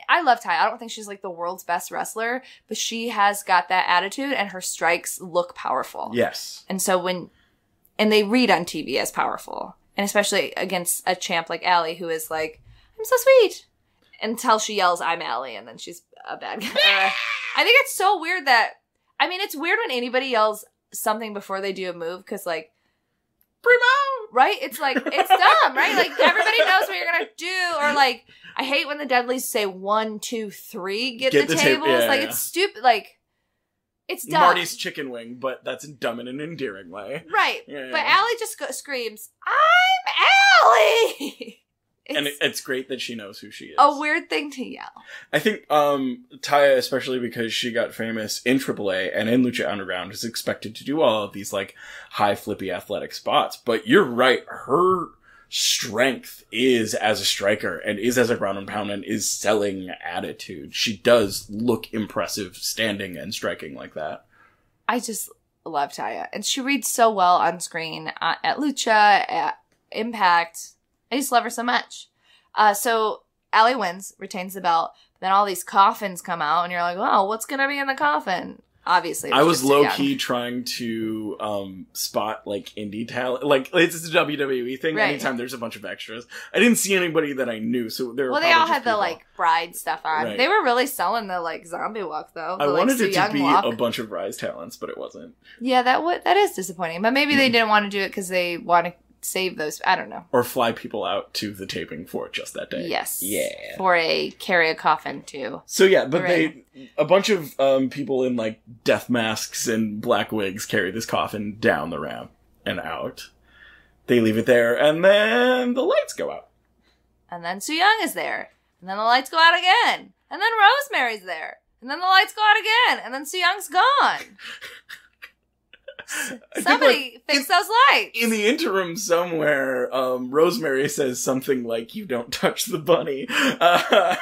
I love Taya. I don't think she's, like, the world's best wrestler, but she has got that attitude and her strikes look powerful. Yes. And so and they read on TV as powerful. And especially against a champ like Allie who is like, I'm so sweet. Until she yells, I'm Allie, and then she's a bad guy. I think it's so weird it's weird when anybody yells something before they do a move because, like, Primo! Right? It's like, it's dumb, right? Like, everybody knows what you're gonna do. Or, like, I hate when the Deadlies say 1, 2, 3, get the tables. It's stupid. Like, it's dumb. Marty's chicken wing, but that's dumb in an endearing way. Right. Yeah. But Allie just screams, I'm Allie! And it's great that she knows who she is. A weird thing to yell. I think Taya, especially because she got famous in AAA and in Lucha Underground, is expected to do all of these, like, high flippy athletic spots. But you're right, her strength is as a striker and is as a ground and pound and is selling attitude. She does look impressive standing and striking like that. I just love Taya. And she reads so well on screen at Lucha, at Impact. I just love her so much. So Allie wins, retains the belt. Then all these coffins come out, and you're like, oh, what's going to be in the coffin? Obviously. I was just too young. low-key trying to spot, like, indie talent. Like, it's a WWE thing. Right. Anytime there's a bunch of extras. I didn't see anybody that I knew, so there were Well, they all probably had just the, people. like, bride stuff on. Right. They were really selling the, like, zombie walk, though. I The, wanted like, it Su to Yung be walk. a bunch of Rise talents, but it wasn't. Yeah, that is disappointing. But maybe they didn't want to do it because they want to save those. I don't know. Or fly people out to the taping for just that day. Yes. Yeah. For carry a coffin, too. So yeah, but Right. a bunch of people in like death masks and black wigs carry this coffin down the ramp and out. They leave it there, and then the lights go out. And then Su Yung is there. And then the lights go out again. And then Rosemary's there. And then the lights go out again. And then Su Young's gone. Somebody fix those lights. In the interim somewhere, Rosemary says something like, "You don't touch the bunny." But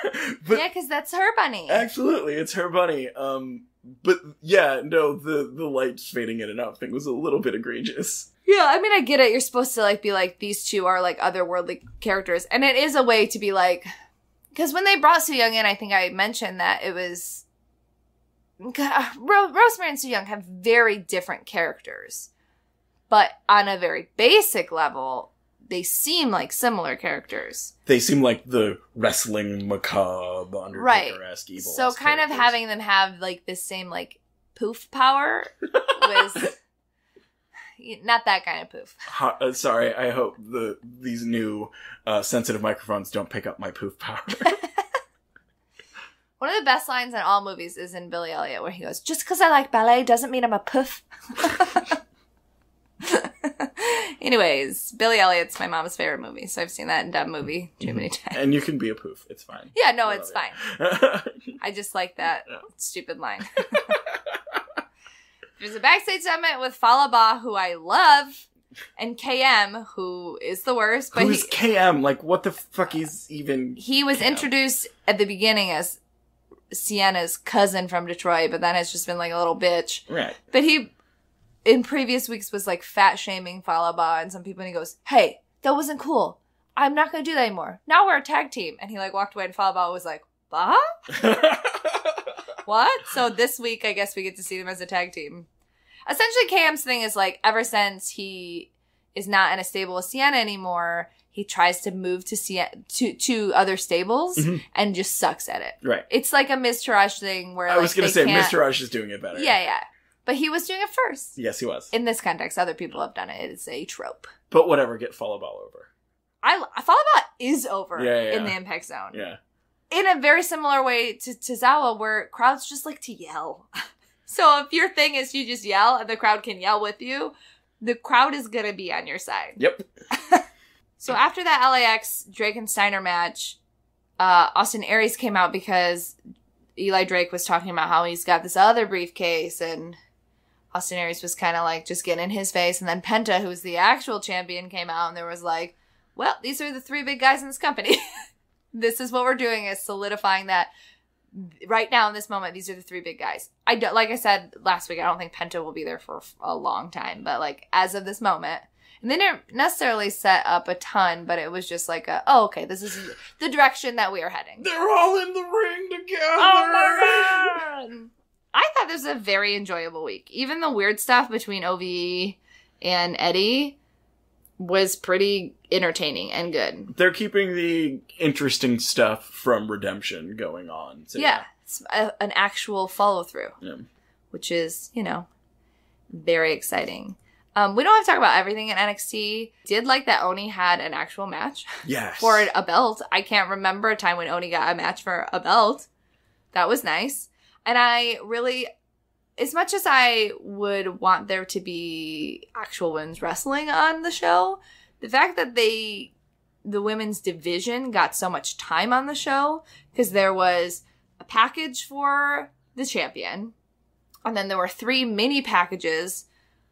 Yeah, because that's her bunny. absolutely, it's her bunny. But yeah, no, the lights fading in and out thing was a little bit egregious. Yeah, I mean, I get it. You're supposed to, like, be like, these two are, like, otherworldly characters. And it is a way to be like, because when they brought Su Yung in, I think I mentioned that it was, Rosemary and Su Yung have very different characters. But on a very basic level, they seem like similar characters. They seem like the wrestling macabre, Undertaker-esque, evil. So kind of having them have, like, this same, like, poof power was not that kind of poof. Sorry, I hope these new sensitive microphones don't pick up my poof power. One of the best lines in all movies is in Billy Elliot, where he goes, "Just because I like ballet doesn't mean I'm a poof." Anyways, Billy Elliot's my mom's favorite movie, so I've seen that in Dumb Movie too many times. And you can be a poof. It's fine. Yeah, no, I it's love fine. it. I just like that stupid line. There's a backstage segment with Falaba, who I love, and KM, who is the worst. But Who's KM? Like, what the fuck is even... He was introduced at the beginning as Sienna's cousin from Detroit, but then has just been like a little bitch. Right. But he, in previous weeks, was like fat shaming Falaba and some people, and he goes, "Hey, that wasn't cool. I'm not going to do that anymore. Now we're a tag team." And he like walked away, and Falaba was like, "Bah? What?" So this week, I guess we get to see them as a tag team. Essentially, KM's thing is like, ever since he is not in a stable with Sienna anymore, he tries to move to other stables and just sucks at it. Right. It's like a Miz Taraj thing where I was going to say, Mr. Rush is doing it better. Yeah. But he was doing it first. Yes, he was. In this context, other people have done it. It's a trope. But whatever, get Falaba over. Falaba is over Yeah. in the Impact Zone. Yeah. In a very similar way to Zawa, where crowds just like to yell. So if your thing is you just yell and the crowd can yell with you, the crowd is going to be on your side. Yep. So after that LAX Drake and Steiner match, Austin Aries came out because Eli Drake was talking about how he's got this other briefcase, and Austin Aries was kind of like just getting in his face. And then Penta, who's the actual champion, came out and there was like, "Well, these are the three big guys in this company. This is what we're doing, is solidifying that right now in this moment, these are the three big guys." Like I said last week, I don't think Penta will be there for a long time, but like as of this moment, and they didn't necessarily set up a ton, but it was just like okay, this is the direction that we are heading. They're all in the ring together. Oh my god! I thought this was a very enjoyable week. Even the weird stuff between OVE and Eddie was pretty entertaining and good. They're keeping the interesting stuff from Redemption going on. So Yeah, it's an actual follow-through, which is, very exciting. We don't have to talk about everything in NXT. Did like that Oni had an actual match Yes. for a belt. I can't remember a time when Oni got a match for a belt. That was nice. And I really, as much as I would want there to be actual women's wrestling on the show, the fact that the women's division got so much time on the show, because there was a package for the champion, and then there were 3 mini packages,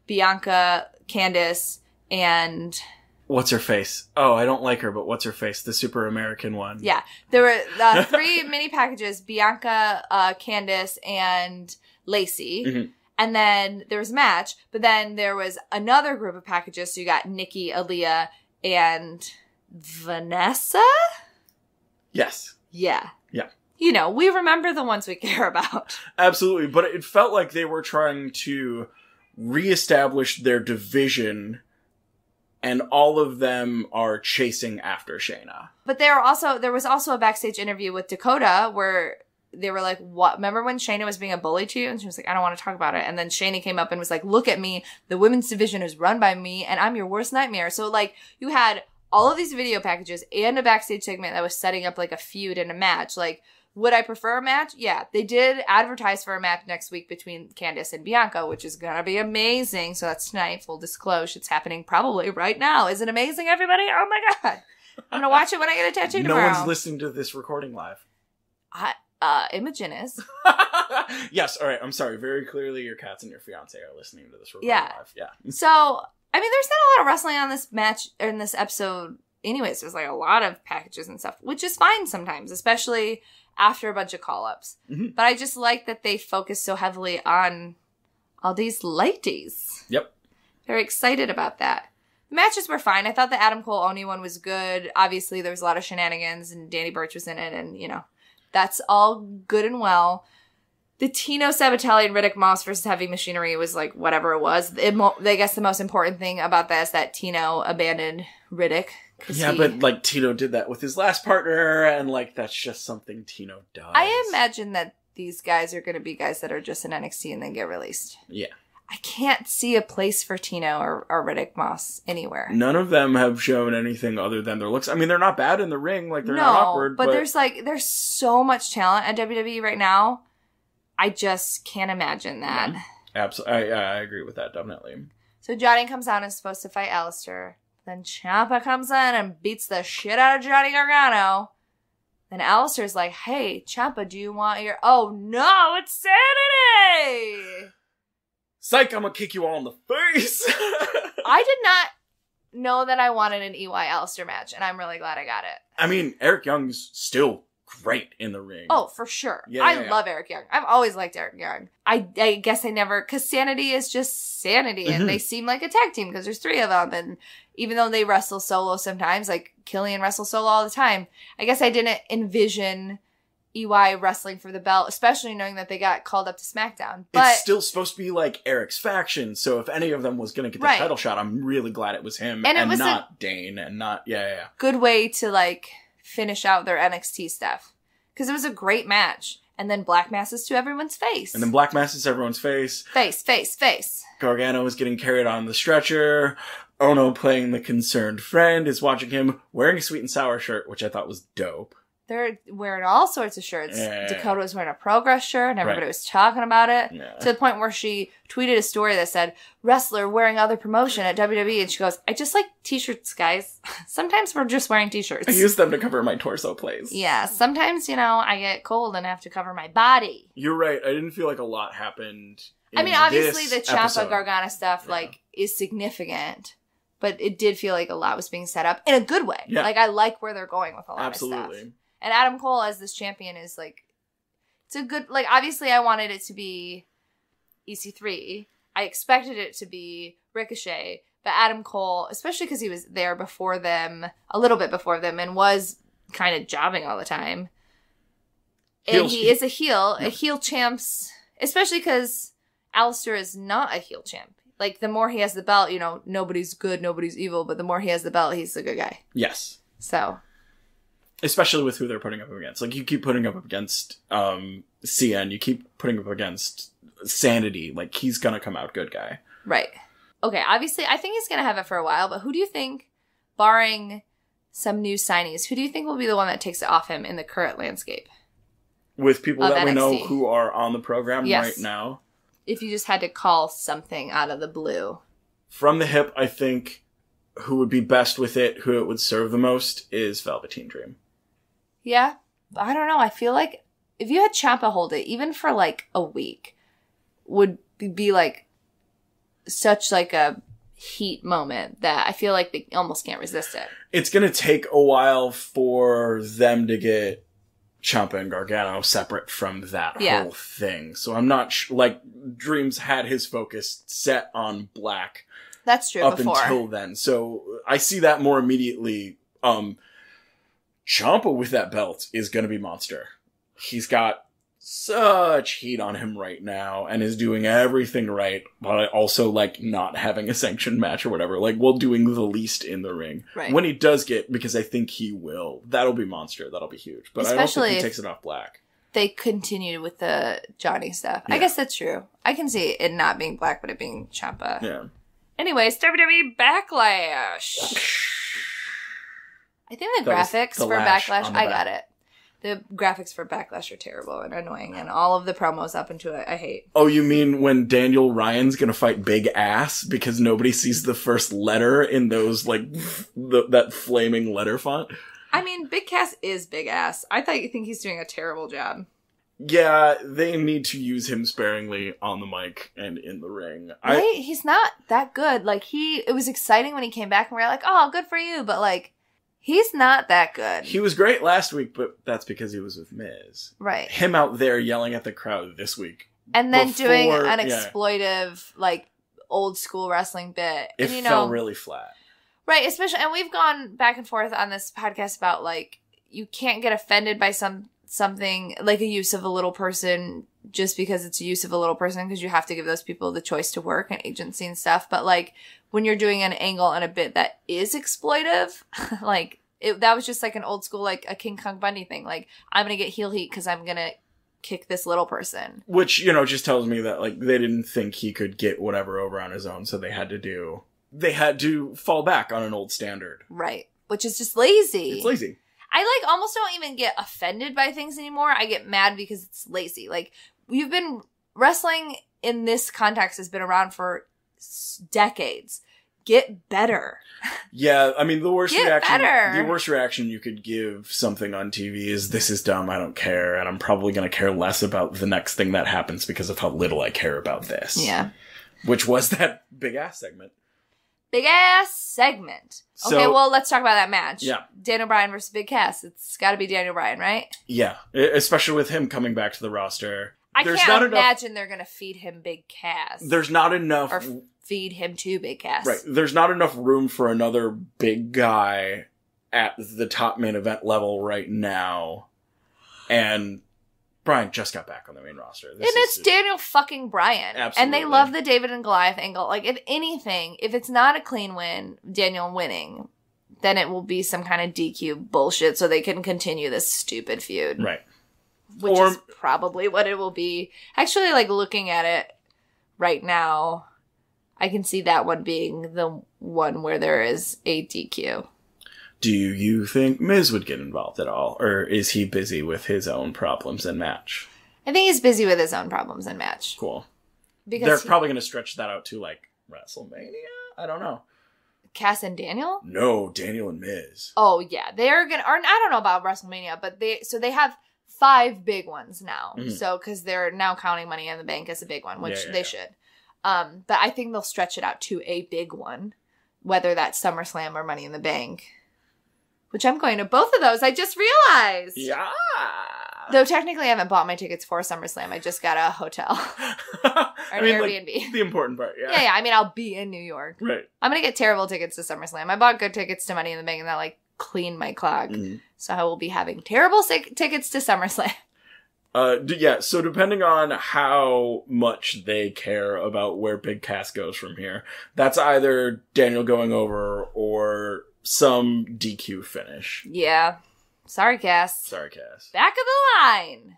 Bianca, Candice, and... What's her face? Oh, I don't like her, but what's her face? The super American one. Yeah. There were 3 mini packages, Bianca, Candice, and Lacey. Mm-hmm. And then there was a match, but then there was another group of packages. So you got Nikki, Aaliyah, and Vanessa? Yes. Yeah. Yeah. you know, we remember the ones we care about. Absolutely, but it felt like they were trying to reestablish their division, and all of them are chasing after Shayna. But there was also a backstage interview with Dakota where they were like, what? Remember when Shayna was being a bully to you? And she was like, I don't want to talk about it. And then Shayna came up and was like, look at me. The women's division is run by me and I'm your worst nightmare. So like you had all of these video packages and a backstage segment that was setting up like a feud and a match. Like, would I prefer a match? Yeah. They did advertise for a match next week between Candice and Bianca, which is going to be amazing. So that's tonight. Full disclosure. It's happening probably right now. Is it amazing, everybody? Oh my God. I'm going to watch it when I get a tattoo tomorrow. No one's listening to this recording live. Imogen is. Yes, all right. I'm sorry. Very clearly, your cats and your fiance are listening to this recording live. Yeah. So, I mean, there's not a lot of wrestling on this match, or in this episode. Anyways, there's like a lot of packages and stuff, which is fine sometimes, especially after a bunch of call-ups. Mm-hmm. But I just like that they focus so heavily on all these ladies. Yep. Very excited about that. The matches were fine. I thought the Adam Cole Oni one was good. Obviously, there was a lot of shenanigans, and Danny Burch was in it, and, you know, that's all good and well. The Tino Sabatelli and Riddick Moss versus Heavy Machinery was like whatever it was. I guess the most important thing about that is that Tino abandoned Riddick. Yeah, but like Tino did that with his last partner, and like that's just something Tino does. I imagine that these guys are going to be guys that are just in NXT and then get released. Yeah. I can't see a place for Tino or Riddick Moss anywhere. None of them have shown anything other than their looks. I mean, they're not bad in the ring. Like, they're not awkward. But there's so much talent at WWE right now. I just can't imagine that. Yeah. Absolutely. I agree with that, definitely. So Johnny comes out and is supposed to fight Aleister. Then Ciampa comes in and beats the shit out of Johnny Gargano. Then Aleister's like, hey, Ciampa, do you want your... Oh, no, it's Sanity! Psych, I'm gonna kick you all in the face! I did not know that I wanted an EY Aleister match, and I'm really glad I got it. I mean, Eric Young's still great in the ring. Oh, for sure. I love Eric Young. I've always liked Eric Young. I guess I never... Because Sanity is just Sanity, and they seem like a tag team because there's three of them, and even though they wrestle solo sometimes, like Killian wrestles solo all the time, I guess I didn't envision EY wrestling for the belt, especially knowing that they got called up to SmackDown. But it's still supposed to be like Eric's faction, so if any of them was going to get the title shot, I'm really glad it was him and it was not Dane and not... Yeah. Good way to like finish out their NXT stuff. Because it was a great match. And then Black Masses to everyone's face. Face. Gargano is getting carried on the stretcher. Ono, playing the concerned friend, is watching him wearing a Sweet and Sour shirt, which I thought was dope. They're wearing all sorts of shirts. Yeah. Dakota was wearing a Progress shirt, and everybody was talking about it. Yeah. To the point where she tweeted a story that said, wrestler wearing other promotion at WWE. And she goes, I just like t-shirts, guys. Sometimes we're just wearing t-shirts. I use them to cover my torso, please. Yeah, sometimes, I get cold and have to cover my body. You're right. I didn't feel like a lot happened in obviously the Ciampa episode. Gargano stuff, is significant. But it did feel like a lot was being set up in a good way. Yeah. Like, I like where they're going with a lot of stuff. And Adam Cole as this champion is, like, it's a good, like, obviously I wanted it to be EC3. I expected it to be Ricochet. But Adam Cole, especially because he was there before them, a little bit before them, and was kind of jobbing all the time. And he is a heel. A heel champs, especially because Aleister is not a heel champ. Like, the more he has the belt, nobody's good, nobody's evil. But the more he has the belt, he's a good guy. Yes. So... Especially with who they're putting up against. Like, you keep putting up against CN, you keep putting up against Sanity. Like, he's gonna come out good guy. Right. Okay, obviously, I think he's gonna have it for a while, but who do you think, barring some new signees, who do you think will be the one that takes it off him in the current landscape? With people that NXT? We know who are on the program right now? If you just had to call something out of the blue. From the hip, I think who would be best with it, who it would serve the most, is Velveteen Dream. Yeah, I don't know. I feel like if you had Ciampa hold it, even for like a week, would be like such like a heat moment that I feel like they almost can't resist it. It's going to take a while for them to get Ciampa and Gargano separate from that whole thing. So I'm not like Dreams had his focus set on Black. That's true. Until then. So I see that more immediately. Ciampa with that belt is going to be monster. he's got such heat on him right now and is doing everything right, but also, like, not having a sanctioned match or whatever. Like, while doing the least in the ring. Right. When he does get, because I think he will, that'll be monster. That'll be huge. But Especially I don't think he takes it off Black. They continue with the Johnny stuff. Yeah. I guess that's true. I can see it not being Black, but it being Ciampa. Yeah. Anyways, WWE Backlash. I think the graphics for Backlash, I got it. The graphics for Backlash are terrible and annoying, and all of the promos up into it, I hate. Oh, you mean when Daniel Ryan's gonna fight Big Ass because nobody sees the first letter in those, like, that flaming letter font? I mean, Big Cass is Big Ass. I think he's doing a terrible job. Yeah, they need to use him sparingly on the mic and in the ring. Right? He's not that good. Like, it was exciting when he came back and we were like, oh, good for you, but, like, he's not that good. He was great last week, but that's because he was with Miz. Right. Him out there yelling at the crowd this week. And then doing an exploitive, like, old school wrestling bit. It and, fell really flat. Right, especially, and we've gone back and forth on this podcast about, like, you can't get offended by something, like a use of a little person just because it's a use of a little person, because you have to give those people the choice to work and agency and stuff. But, like, when you're doing an angle and a bit that is exploitive, like, that was just like an old school, like a King Kong Bundy thing. Like, I'm going to get heel heat because I'm going to kick this little person. Which, just tells me that, like, they didn't think he could get whatever over on his own, so they had to fall back on an old standard. Right. Which is just lazy. It's lazy. I, like, almost don't even get offended by things anymore. I get mad because it's lazy. Like, wrestling in this context has been around for decades. Get better. Yeah, I mean, the worst reaction you could give something on TV is, this is dumb, I don't care, and I'm probably going to care less about the next thing that happens because of how little I care about this. Yeah. Which was that Big Ass segment. Big Ass segment. Okay, well, let's talk about that match. Yeah. Daniel Bryan versus Big Cass. It's got to be Daniel Bryan, right? Yeah, especially with him coming back to the roster. I can't imagine they're going to feed him Big Cass. There's not enough... Or feed him to Big Cass. Right. There's not enough room for another big guy at the top main event level right now. And Bryan just got back on the main roster. It's Daniel fucking Bryan. Absolutely. And they love the David and Goliath angle. Like, if anything, if it's not a clean win, Daniel winning, then it will be some kind of DQ bullshit so they can continue this stupid feud. Right. Which is probably what it will be. Actually, like, looking at it right now, I can see that one being the one where there is a DQ. Do you think Miz would get involved at all? Or is he busy with his own problems and match? I think he's busy with his own problems and match. Cool. Because they're probably going to stretch that out to, like, WrestleMania? I don't know. Cass and Daniel? No, Daniel and Miz. Oh, yeah. They're going to... Or I don't know about WrestleMania, but they have 5 big ones now. Mm-hmm. So, because they're now counting Money in the Bank as a big one, which they should. But I think they'll stretch it out to a big one, whether that's SummerSlam or Money in the Bank. Which I'm going to both of those, I just realized. Yeah. Though technically I haven't bought my tickets for SummerSlam. I just got a hotel. Or an Airbnb. Like, the important part, yeah. Yeah, I mean, I'll be in New York. Right. I'm going to get terrible tickets to SummerSlam. I bought good tickets to Money in the Bank and that, like, cleaned my clock. Mm-hmm. So I will be having terrible tickets to SummerSlam. Yeah, so depending on how much they care about where Big Cass goes from here, that's either Daniel going over or some DQ finish. Yeah. Sorry, Cass. Back of the line.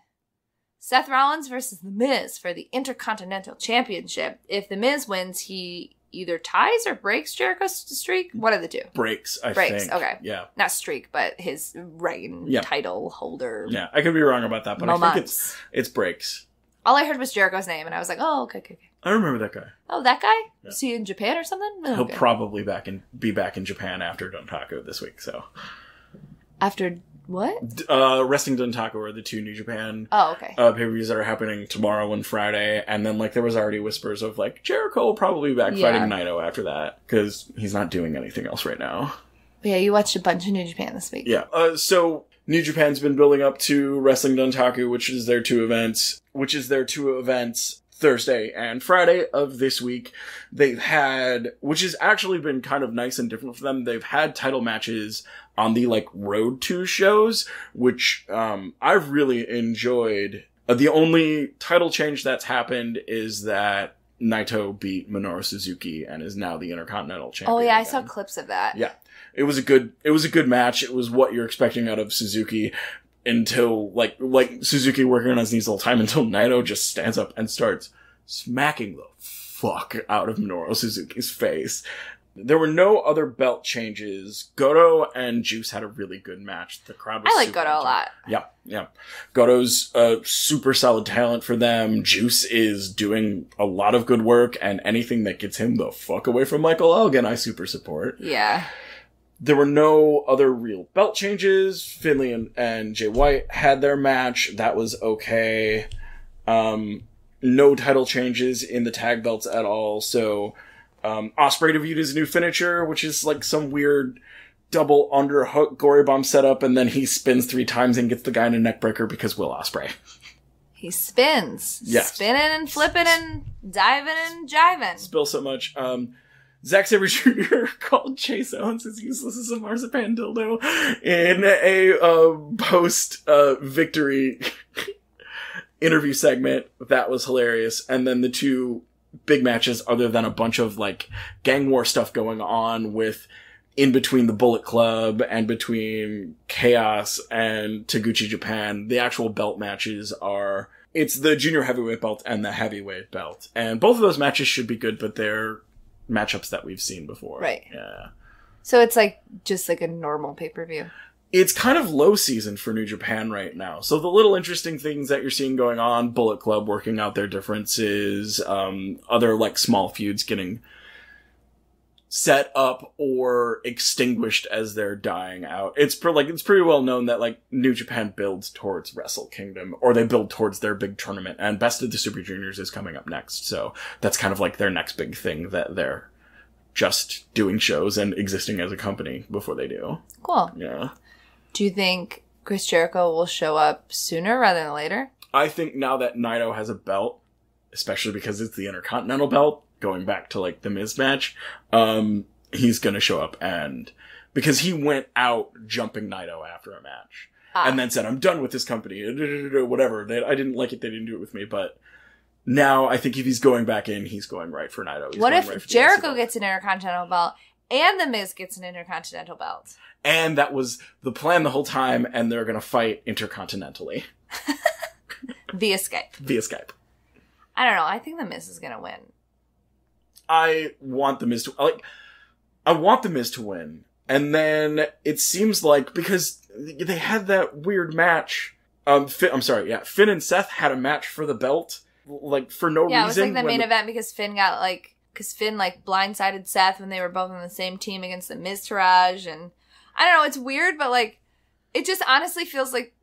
Seth Rollins versus The Miz for the Intercontinental Championship. If The Miz wins, he either ties or breaks Jericho's streak. One of the two. Breaks, I think. Okay. Yeah. Not streak, but his reign title holder. Yeah, I could be wrong about that, but I think it's breaks. All I heard was Jericho's name, and I was like, oh, okay. I remember that guy. Oh, that guy? Yeah. Is he in Japan or something? Oh, He'll probably be back in Japan after Dontaku this week, so. After what? Wrestling Dontaku are the 2 New Japan pay-per-views that are happening tomorrow and Friday, and then, like, there was already whispers of, like, Jericho will probably be back fighting Naito after that, because he's not doing anything else right now. But yeah, you watched a bunch of New Japan this week. Yeah, so New Japan's been building up to Wrestling Dontaku, which is their 2 events Thursday and Friday of this week, they've had, which has actually been kind of nice and different for them, they've had title matches on the, like, Road to shows, which I've really enjoyed. The only title change that's happened is that Naito beat Minoru Suzuki and is now the Intercontinental Champion. Oh yeah, again. I saw clips of that. Yeah. It was a good match. It was what you're expecting out of Suzuki until, like Suzuki working on his knees the whole time until Naito just stands up and starts smacking the fuck out of Minoru Suzuki's face. There were no other belt changes. Goto and Juice had a really good match. The crowd was I like super Goto a into it. lot. Yeah. Goto's a super solid talent for them. Juice is doing a lot of good work, and anything that gets him the fuck away from Michael Elgin, I super support. Yeah. There were no other real belt changes. Finlay and Jay White had their match. That was okay. No title changes in the tag belts at all, so... Ospreay debuted his new finisher, which is like some weird double underhook gory bomb setup, and then he spins 3 times and gets the guy in a neck breaker because Will Ospreay. He spins. Yes. Spinning and flipping and diving and jiving. Spill so much. Zack Sabre Jr. called Chase Owens as useless as a marzipan dildo in a post-victory interview segment. That was hilarious. And then the two big matches, other than a bunch of like gang war stuff going on with in between the Bullet Club and between Chaos and Taguchi Japan, the actual belt matches are, it's the junior heavyweight belt and the heavyweight belt. And both of those matches should be good, but they're matchups that we've seen before. Right. Yeah. So it's like, just like a normal pay-per-view. It's kind of low season for New Japan right now. So the little interesting things that you're seeing going on, Bullet Club working out their differences, other like small feuds getting set up or extinguished as they're dying out. It's pretty well known that like New Japan builds towards Wrestle Kingdom, or they build towards their big tournament, and Best of the Super Juniors is coming up next. So that's kind of like their next big thing that they're just doing shows and existing as a company before they do. Cool. Yeah. Do you think Chris Jericho will show up sooner rather than later? I think now that Naito has a belt, especially because it's the Intercontinental belt, going back to like the Miz match, he's gonna show up, and because he went out jumping Naito after a match and then said, I'm done with this company, whatever. I didn't like it, they didn't do it with me, but now I think if he's going back in, he's going right for Naito. What if Jericho gets an Intercontinental belt and the Miz gets an Intercontinental belt? And that was the plan the whole time, and they're gonna fight intercontinentally. Via Skype. I don't know. I think the Miz is gonna win. I want the Miz to win. And then it seems like, because they had that weird match, Finn and Seth had a match for the belt, like, for no reason. Yeah, it was like the main event because Finn blindsided Seth when they were both on the same team against the Miztourage, and I don't know, it's weird, but like, it just honestly feels like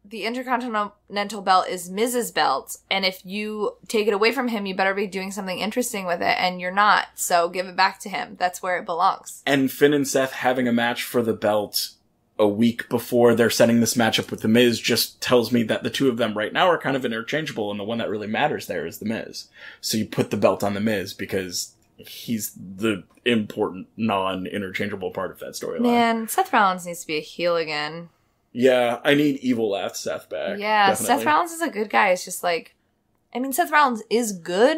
the Intercontinental belt is Miz's belt, and if you take it away from him, you better be doing something interesting with it, and you're not, so give it back to him. That's where it belongs. And Finn and Seth having a match for the belt a week before they're setting this matchup with The Miz just tells me that the two of them right now are kind of interchangeable, and the one that really matters there is The Miz. So you put the belt on The Miz because he's the important, non-interchangeable part of that storyline. Man, Seth Rollins needs to be a heel again. Yeah, I need Evil Laugh Seth back. Yeah, definitely. Seth Rollins is a good guy. It's just like, I mean, Seth Rollins is good,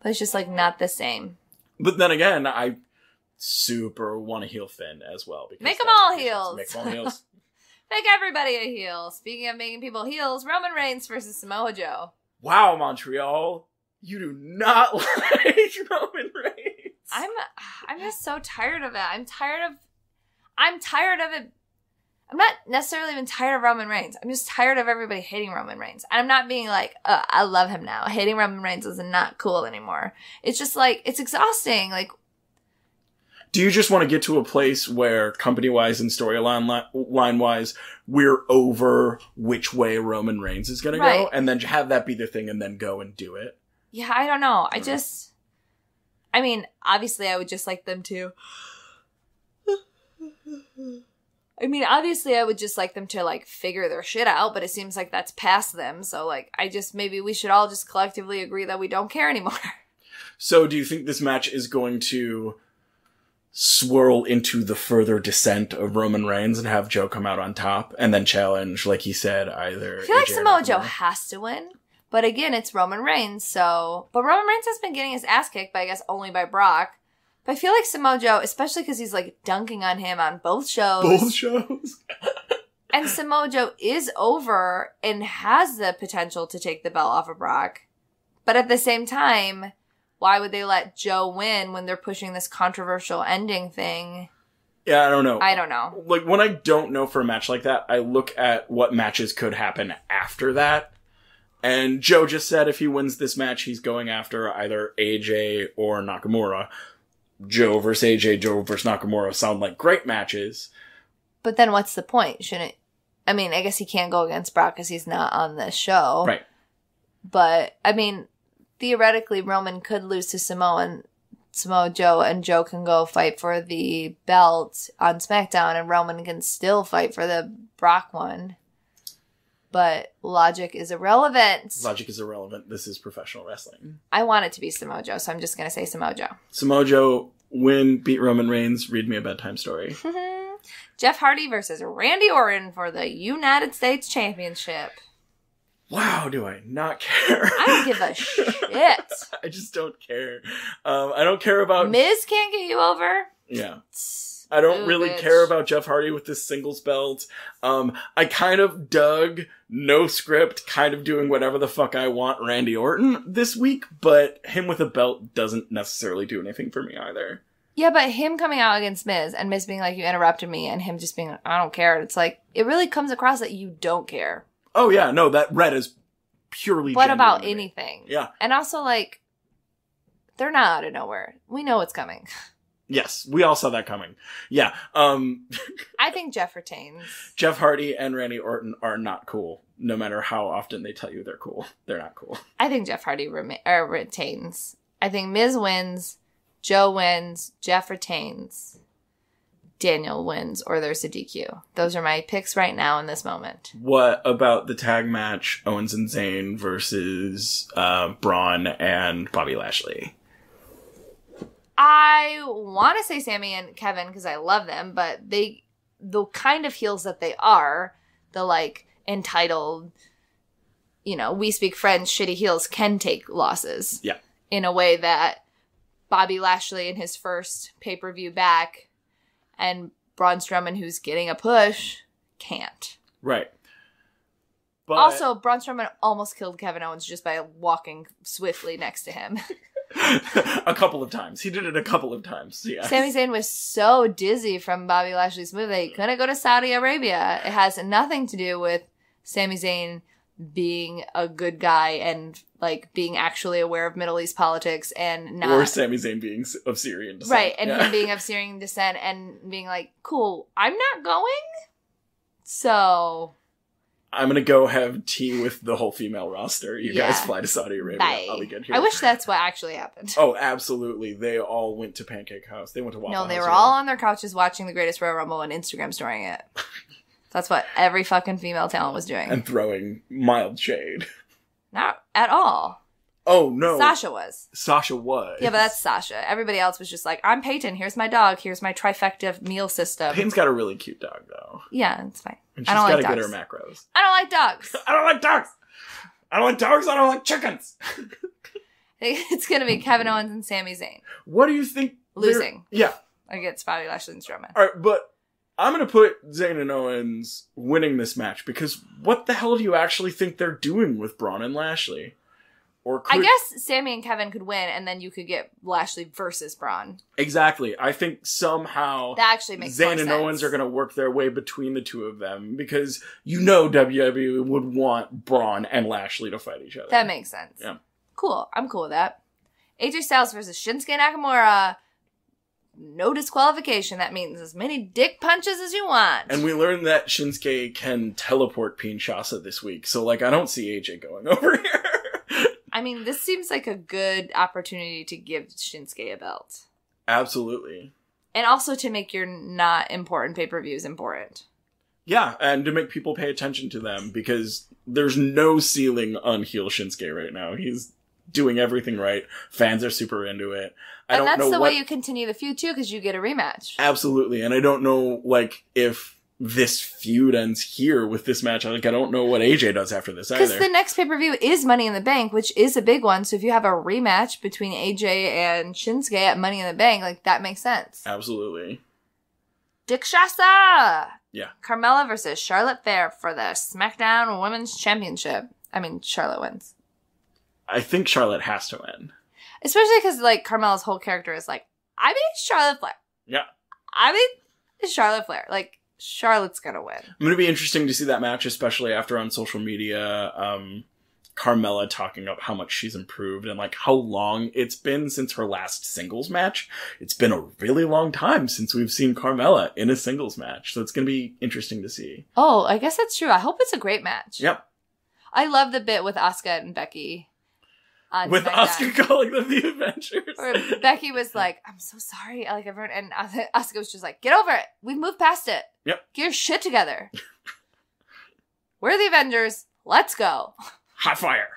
but it's just like not the same. But then again, I super want to heel Finn as well. Make them all heels. Make them all heels. Make everybody a heel. Speaking of making people heels, Roman Reigns versus Samoa Joe. Wow, Montreal. You do not like Roman Reigns. I'm just so tired of it. I'm tired of it. I'm not necessarily even tired of Roman Reigns. I'm just tired of everybody hating Roman Reigns. And I'm not being like, I love him now. Hating Roman Reigns is not cool anymore. It's just like, it's exhausting. Like, do you just want to get to a place where company-wise and storyline-wise, we're over which way Roman Reigns is going to go, and then have that be the thing and then go and do it? Yeah, I don't know. I mean, obviously I would just like them to I mean, obviously I would just like them to, like, figure their shit out, but it seems like that's past them. So, like, maybe we should all just collectively agree that we don't care anymore. So do you think this match is going to swirl into the further descent of Roman Reigns and have Joe come out on top and then challenge, like he said, either I feel like AJ or Samoa Joe Nakamura? has to win. But again, it's Roman Reigns, so... But Roman Reigns has been getting his ass kicked, but I guess only by Brock. But I feel like Samoa Joe, especially because he's, like, dunking on him on both shows. Both shows? And Samoa Joe is over and has the potential to take the belt off of Brock. But at the same time, why would they let Joe win when they're pushing this controversial ending thing? Yeah, I don't know. I don't know. Like, when I don't know for a match like that, I look at what matches could happen after that. And Joe just said if he wins this match, he's going after either AJ or Nakamura. Joe versus AJ, Joe versus Nakamura sound like great matches. But then what's the point? Shouldn't... I mean, I guess he can't go against Brock because he's not on this show. Right. But, I mean, theoretically, Roman could lose to Samoa Joe, and Joe can go fight for the belt on SmackDown, and Roman can still fight for the Brock one. But logic is irrelevant. Logic is irrelevant. This is professional wrestling. I want it to be Samoa Joe, so I'm just going to say Samoa Joe. Samoa Joe, win, beat Roman Reigns, read me a bedtime story. Jeff Hardy versus Randy Orton for the United States Championship. Wow, do I not care? I don't give a shit. I just don't care. I don't care about... Miz can't get you over? Yeah. I don't really care about Jeff Hardy with this singles belt. I kind of dug, no script, kind of doing whatever the fuck I want Randy Orton this week, but him with a belt doesn't necessarily do anything for me either. Yeah, but him coming out against Miz and Miz being like, you interrupted me, and him just being like, I don't care. It's like, it really comes across that you don't care. Oh yeah, no, that red is purely What about genuine to me. anything? Yeah. And also, like, they're not out of nowhere. We know it's coming. Yes, we all saw that coming. Yeah. I think Jeff retains. Jeff Hardy and Randy Orton are not cool. No matter how often they tell you they're cool. They're not cool. I think Jeff Hardy retains. I think Miz wins, Joe wins, Jeff retains, Daniel wins, or there's a DQ. Those are my picks right now in this moment. What about the tag match, Owens and Zayn versus Braun and Bobby Lashley? I want to say Sammy and Kevin because I love them, but the kind of heels that they are, the, like, entitled, you know, we speak French, shitty heels can take losses. Yeah. In a way that Bobby Lashley in his first pay-per-view back and Braun Strowman, who's getting a push, can't. Right. But Also, Braun Strowman almost killed Kevin Owens just by walking swiftly next to him. a couple of times. He did it a couple of times. Yeah. Sami Zayn was so dizzy from Bobby Lashley's move that he couldn't go to Saudi Arabia. It has nothing to do with Sami Zayn being a good guy and, like, being actually aware of Middle East politics and not... Or Sami Zayn being of Syrian descent. Right, and him being of Syrian descent and being like, cool, I'm not going? So... I'm gonna go have tea with the whole female roster. You guys fly to Saudi Arabia. Bye. I'll be good here. I wish that's what actually happened. Oh, absolutely. They all went to Pancake House. They went to Waffle House. No, they were all on their couches watching the Greatest Royal Rumble and Instagram storying it. That's what every fucking female talent was doing. And throwing mild shade. Not at all. Oh, no. Sasha was. Sasha was. Yeah, but that's Sasha. Everybody else was just like, I'm Peyton. Here's my dog. Here's my trifecta meal system. Peyton's got a really cute dog, though. Yeah, it's fine. And she's I don't got like to get dogs. her macros. I don't like dogs. I don't like dogs! I don't like dogs, I don't like chickens! It's going to be Kevin Owens and Sami Zayn. What do you think? Losing. Yeah. Against Bobby Lashley and Strowman. Alright, but I'm gonna put Zayn and Owens winning this match, because what the hell do you actually think they're doing with Braun and Lashley? Or I guess Sami and Kevin could win, and then you could get Lashley versus Braun. Exactly. I think somehow That actually makes more Zayn and sense. Owens are going to work their way between the two of them, because you know WWE would want Braun and Lashley to fight each other. That makes sense. Yeah. Cool. I'm cool with that. AJ Styles versus Shinsuke Nakamura. No disqualification. That means as many dick punches as you want. And we learned that Shinsuke can teleport Kinshasa this week, so, like, I don't see AJ going over here. I mean, this seems like a good opportunity to give Shinsuke a belt. Absolutely. And also to make your not important pay-per-views important. Yeah, and to make people pay attention to them, because there's no ceiling on heel Shinsuke right now. He's doing everything right. Fans are super into it. And that's the way you continue the feud, too, because you get a rematch. Absolutely, and I don't know, like, if this feud ends here with this match. Like, I don't know what AJ does after this either. Because the next pay-per-view is Money in the Bank, which is a big one. So if you have a rematch between AJ and Shinsuke at Money in the Bank, like, that makes sense. Absolutely. Dikshasa! Yeah. Carmella versus Charlotte Flair for the SmackDown Women's Championship. I mean, Charlotte wins. I think Charlotte has to win. Especially because, like, Carmella's whole character is like, I mean, Charlotte Flair. Yeah. I mean, Charlotte Flair. Like, Charlotte's gonna win. I'm gonna be interesting to see that match, especially after on social media, Carmella talking up how much she's improved and like how long it's been since her last singles match. It's been a really long time since we've seen Carmella in a singles match, so it's gonna be interesting to see. Oh, I guess that's true. I hope it's a great match. Yep. I love the bit with Asuka and Becky. With Asuka calling them the Avengers. Where Becky was like, I'm so sorry. Like, everyone, and Asuka was just like, get over it. We've moved past it. Yep. Get your shit together. We're the Avengers. Let's go. Hot fire.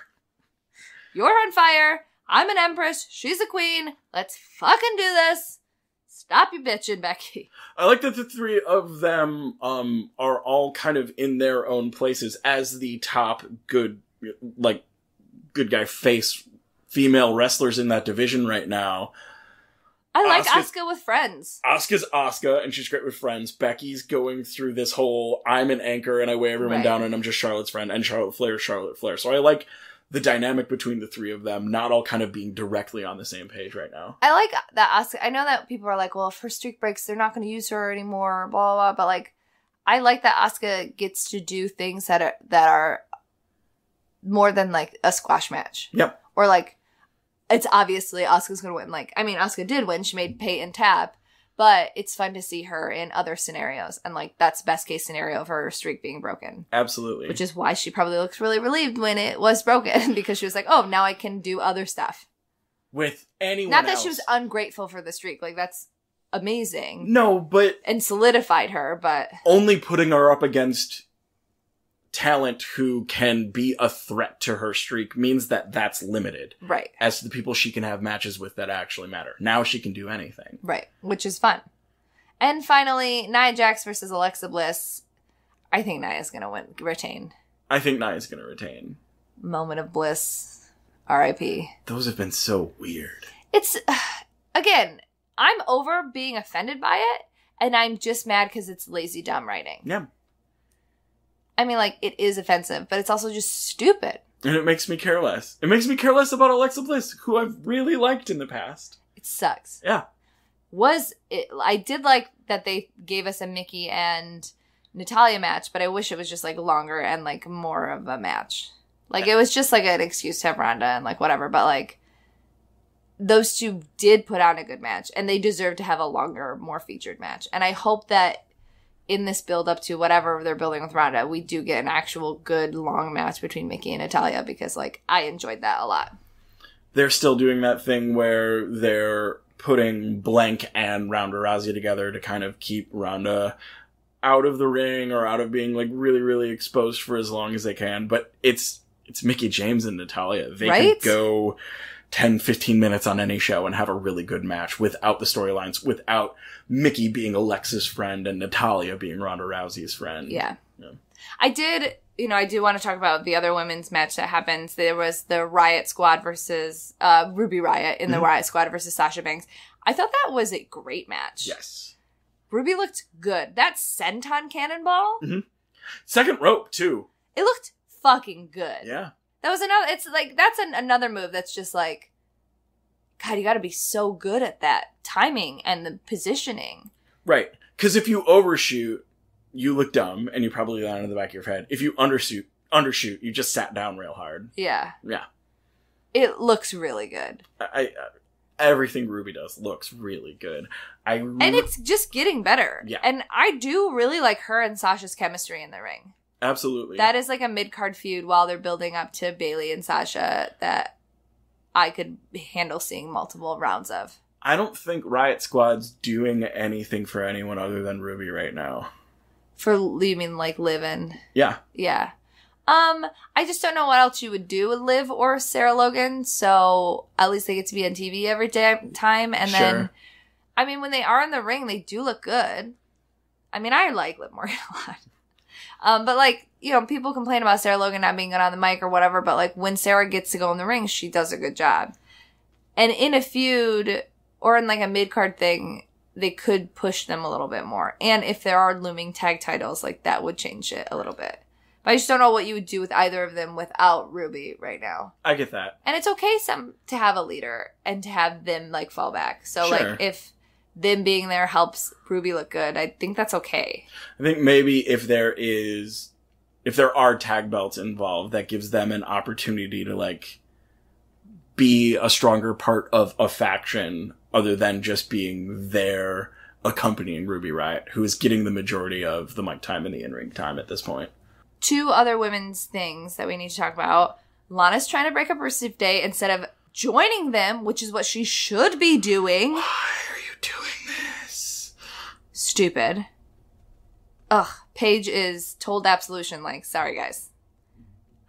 You're on fire. I'm an empress. She's a queen. Let's fucking do this. Stop you bitching, Becky. I like that the three of them are all kind of in their own places as the top good guy face female wrestlers in that division right now. I like Asuka with friends. Asuka's Asuka, and she's great with friends. Becky's going through this whole, I'm an anchor, and I weigh everyone down, and I'm just Charlotte's friend, and Charlotte Flair. So I like the dynamic between the three of them, not all kind of being directly on the same page right now. I like that Asuka. I know that people are like, well, if her streak breaks, they're not going to use her anymore, blah, blah, blah. But, like, I like that Asuka gets to do things that are more than, like, a squash match. Yep. Or, like, it's obviously Asuka's going to win. Like, I mean, Asuka did win. She made Peyton tap. But it's fun to see her in other scenarios. And, like, that's best case scenario of her streak being broken. Absolutely. Which is why she probably looked really relieved when it was broken. Because she was like, oh, now I can do other stuff. With anyone Not that else. she was ungrateful for the streak. Like, that's amazing. No, but... And solidified her, but... Only putting her up against talent who can be a threat to her streak means that that's limited. Right. As to the people she can have matches with that actually matter. Now she can do anything. Right. Which is fun. And finally, Nia Jax versus Alexa Bliss. I think Nia's going to retain. I think Nia's going to retain. Moment of bliss. R.I.P. Those have been so weird. It's, again, I'm over being offended by it, and I'm just mad because it's lazy, dumb writing. Yeah. I mean, like, it is offensive, but it's also just stupid. And it makes me care less. It makes me care less about Alexa Bliss, who I've really liked in the past. It sucks. Yeah. I did like that they gave us a Mickey and Natalya match, but I wish it was just, like, longer and, like, more of a match. Like, it was just, like, an excuse to have Ronda and, like, whatever, but, like, those two did put on a good match, and they deserve to have a longer, more featured match. And I hope that in this build up to whatever they're building with Ronda, we do get an actual good long match between Mickey and Natalya, because, like, I enjoyed that a lot. They're still doing that thing where they're putting Blank and Ronda Rousey together to kind of keep Ronda out of the ring or out of being, like, really, really exposed for as long as they can. But it's Mickie James and Natalya. They right? can go 10, 15 minutes on any show and have a really good match without the storylines, without Mickey being Alexa's friend and Natalya being Ronda Rousey's friend. Yeah. I do want to talk about the other women's match that happens. There was the Riot Squad versus Ruby Riot in the Riot Squad versus Sasha Banks. I thought that was a great match. Yes. Ruby looked good. That senton cannonball. Mm-hmm. Second rope, too. It looked fucking good. Yeah. That was another, it's like, that's another move that's just like, God, you gotta be so good at that timing and the positioning. Right. Because if you overshoot, you look dumb and you probably land in the back of your head. If you undershoot, you just sat down real hard. Yeah. Yeah. It looks really good. Everything Ruby does looks really good. And it's just getting better. Yeah. And I do really like her and Sasha's chemistry in the ring. Absolutely. That is like a mid-card feud while they're building up to Bayley and Sasha that I could handle seeing multiple rounds of. I don't think Riot Squad's doing anything for anyone other than Ruby right now. You mean like Liv-in? Yeah. Yeah. I just don't know what else you would do with Liv or Sarah Logan, so at least they get to be on TV every time, and then, I mean, when they are in the ring, they do look good. I mean, I like Liv Morgan a lot. But, like, you know, people complain about Sarah Logan not being good on the mic or whatever, but, like, when Sarah gets to go in the ring, she does a good job. And in a feud, or in, like, a mid-card thing, they could push them a little bit more. And if there are looming tag titles, like, that would change it a little bit. But I just don't know what you would do with either of them without Ruby right now. I get that. And it's okay to have a leader and to have them, like, fall back. So, like, if them being there helps Ruby look good, I think that's okay. I think maybe if there are tag belts involved, that gives them an opportunity to, like, be a stronger part of a faction other than just being there accompanying Ruby Riott, who is getting the majority of the mic time and the in-ring time at this point. 2 other women's things that we need to talk about. Lana's trying to break up Rusev Day instead of joining them, which is what she should be doing. Why are you doing this? Stupid. Ugh. Paige is told absolution, like, sorry guys.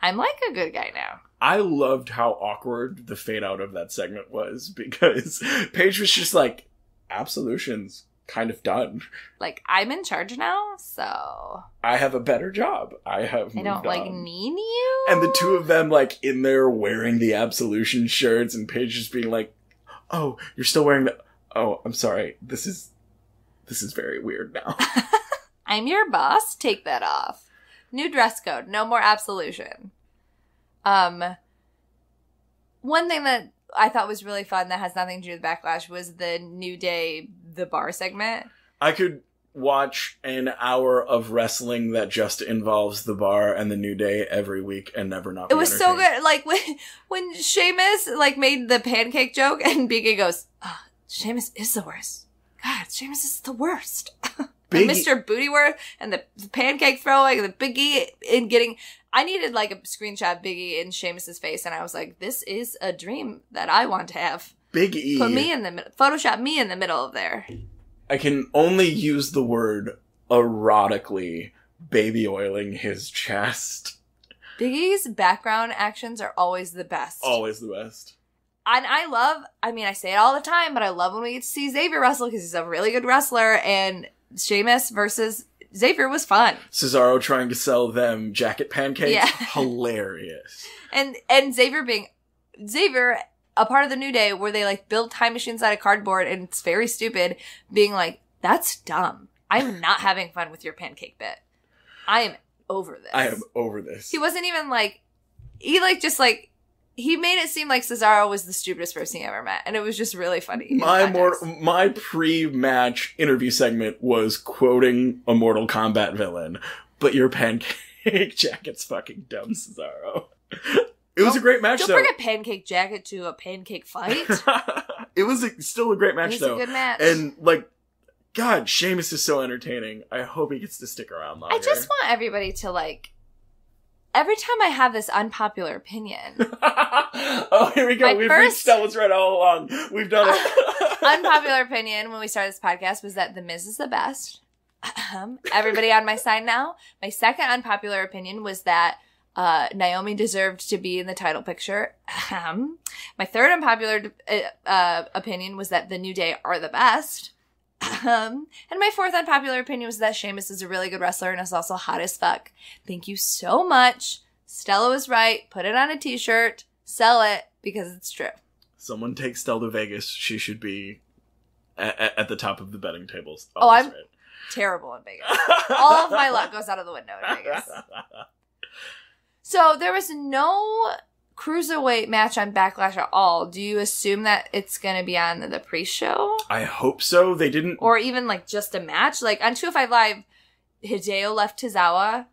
I'm like a good guy now. I loved how awkward the fade out of that segment was, because Paige was just like, absolution's kind of done. Like, I'm in charge now, so I have a better job. I don't like need you. And the 2 of them, like, in there wearing the absolution shirts, and Paige just being like, oh, you're still wearing the, oh, I'm sorry. This is very weird now. I'm your boss. Take that off. New dress code. No more absolution. One thing that I thought was really fun that has nothing to do with Backlash was the New Day, the bar segment. I could watch an hour of wrestling that just involves the bar and the New Day every week and never not be It was so good. Like, when Sheamus, like, made the pancake joke and Big E goes, oh, Sheamus is the worst. God, Sheamus is the worst. And Mr. Bootyworth and the pancake throwing and the Big E in getting... I needed, like, a screenshot of Big E in Sheamus's face, and I was like, this is a dream that I want to have. Big E. Put me in the middle. Photoshop me in the middle of there. I can only use the word erotically baby oiling his chest. Big E's background actions are always the best. Always the best. And I say it all the time, but I love when we get to see Xavier wrestle because he's a really good wrestler, and Sheamus versus Xavier was fun. Cesaro trying to sell them jacket pancakes. Yeah. Hilarious. And Xavier, a part of the New Day where they, like, build time machines out of cardboard and it's very stupid, being like, that's dumb. I'm not having fun with your pancake bit. I am over this. I am over this. He wasn't even like, he made it seem like Cesaro was the stupidest person he ever met. And it was just really funny. My pre-match interview segment was quoting a Mortal Kombat villain, but your pancake jacket's fucking dumb, Cesaro. It was a great match, though. Don't bring a pancake jacket to a pancake fight. It was still a great match, though. It was a good match. And, like, God, Sheamus is so entertaining. I hope he gets to stick around longer. I just want everybody to, like... Every time I have this unpopular opinion... Oh, here we go. We've reached Stella's right all along. We've done it. Unpopular opinion when we started this podcast was that The Miz is the best. Everybody on my side now. My second unpopular opinion was that Naomi deserved to be in the title picture. My third unpopular opinion was that the New Day are the best. And my fourth unpopular opinion was that Sheamus is a really good wrestler and is also hot as fuck. Thank you so much. Stella was right. Put it on a t-shirt. Sell it because it's true. Someone take Stella to Vegas. She should be at the top of the betting tables. I'm terrible in Vegas. All of my luck goes out of the window in Vegas. So there was no cruiserweight match on Backlash at all. Do you assume that it's going to be on the pre-show? I hope so. They didn't... Or even, like, just a match? Like, on 205 Live, Hideo left Tozawa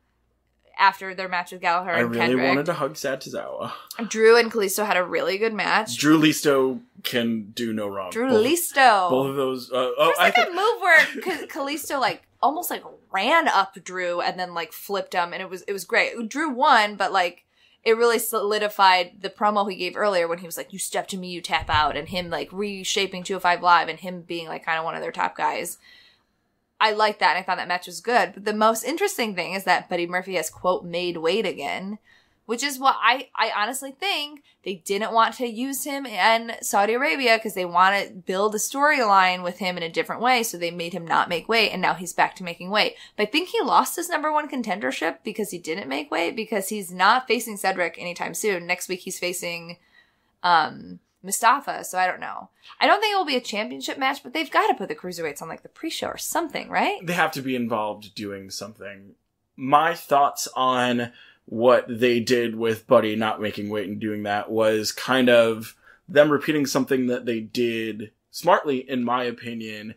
after their match with Gallagher and Kendrick. I really wanted to hug Sad Tozawa. Drew and Kalisto had a really good match. Drew Listo can do no wrong. Listo. Both of those... There's, like, a move where Kalisto, like, almost, like, ran up Drew and then, like, flipped him, and it was great. Drew won, but, like, it really solidified the promo he gave earlier when he was like, you step to me, you tap out, and him like reshaping 205 Live and him being like kind of one of their top guys. I liked that, and I thought that match was good. But the most interesting thing is that Buddy Murphy has, quote, made weight again, which is what I honestly think they didn't want to use him in Saudi Arabia because they want to build a storyline with him in a different way, so they made him not make weight, and now he's back to making weight. But I think he lost his number one contendership because he didn't make weight, because he's not facing Cedric anytime soon. Next week he's facing Mustafa, so I don't know. I don't think it will be a championship match, but they've got to put the cruiserweights on like the pre-show or something, right? They have to be involved doing something. My thoughts on what they did with Buddy not making weight and doing that was kind of them repeating something that they did smartly, in my opinion,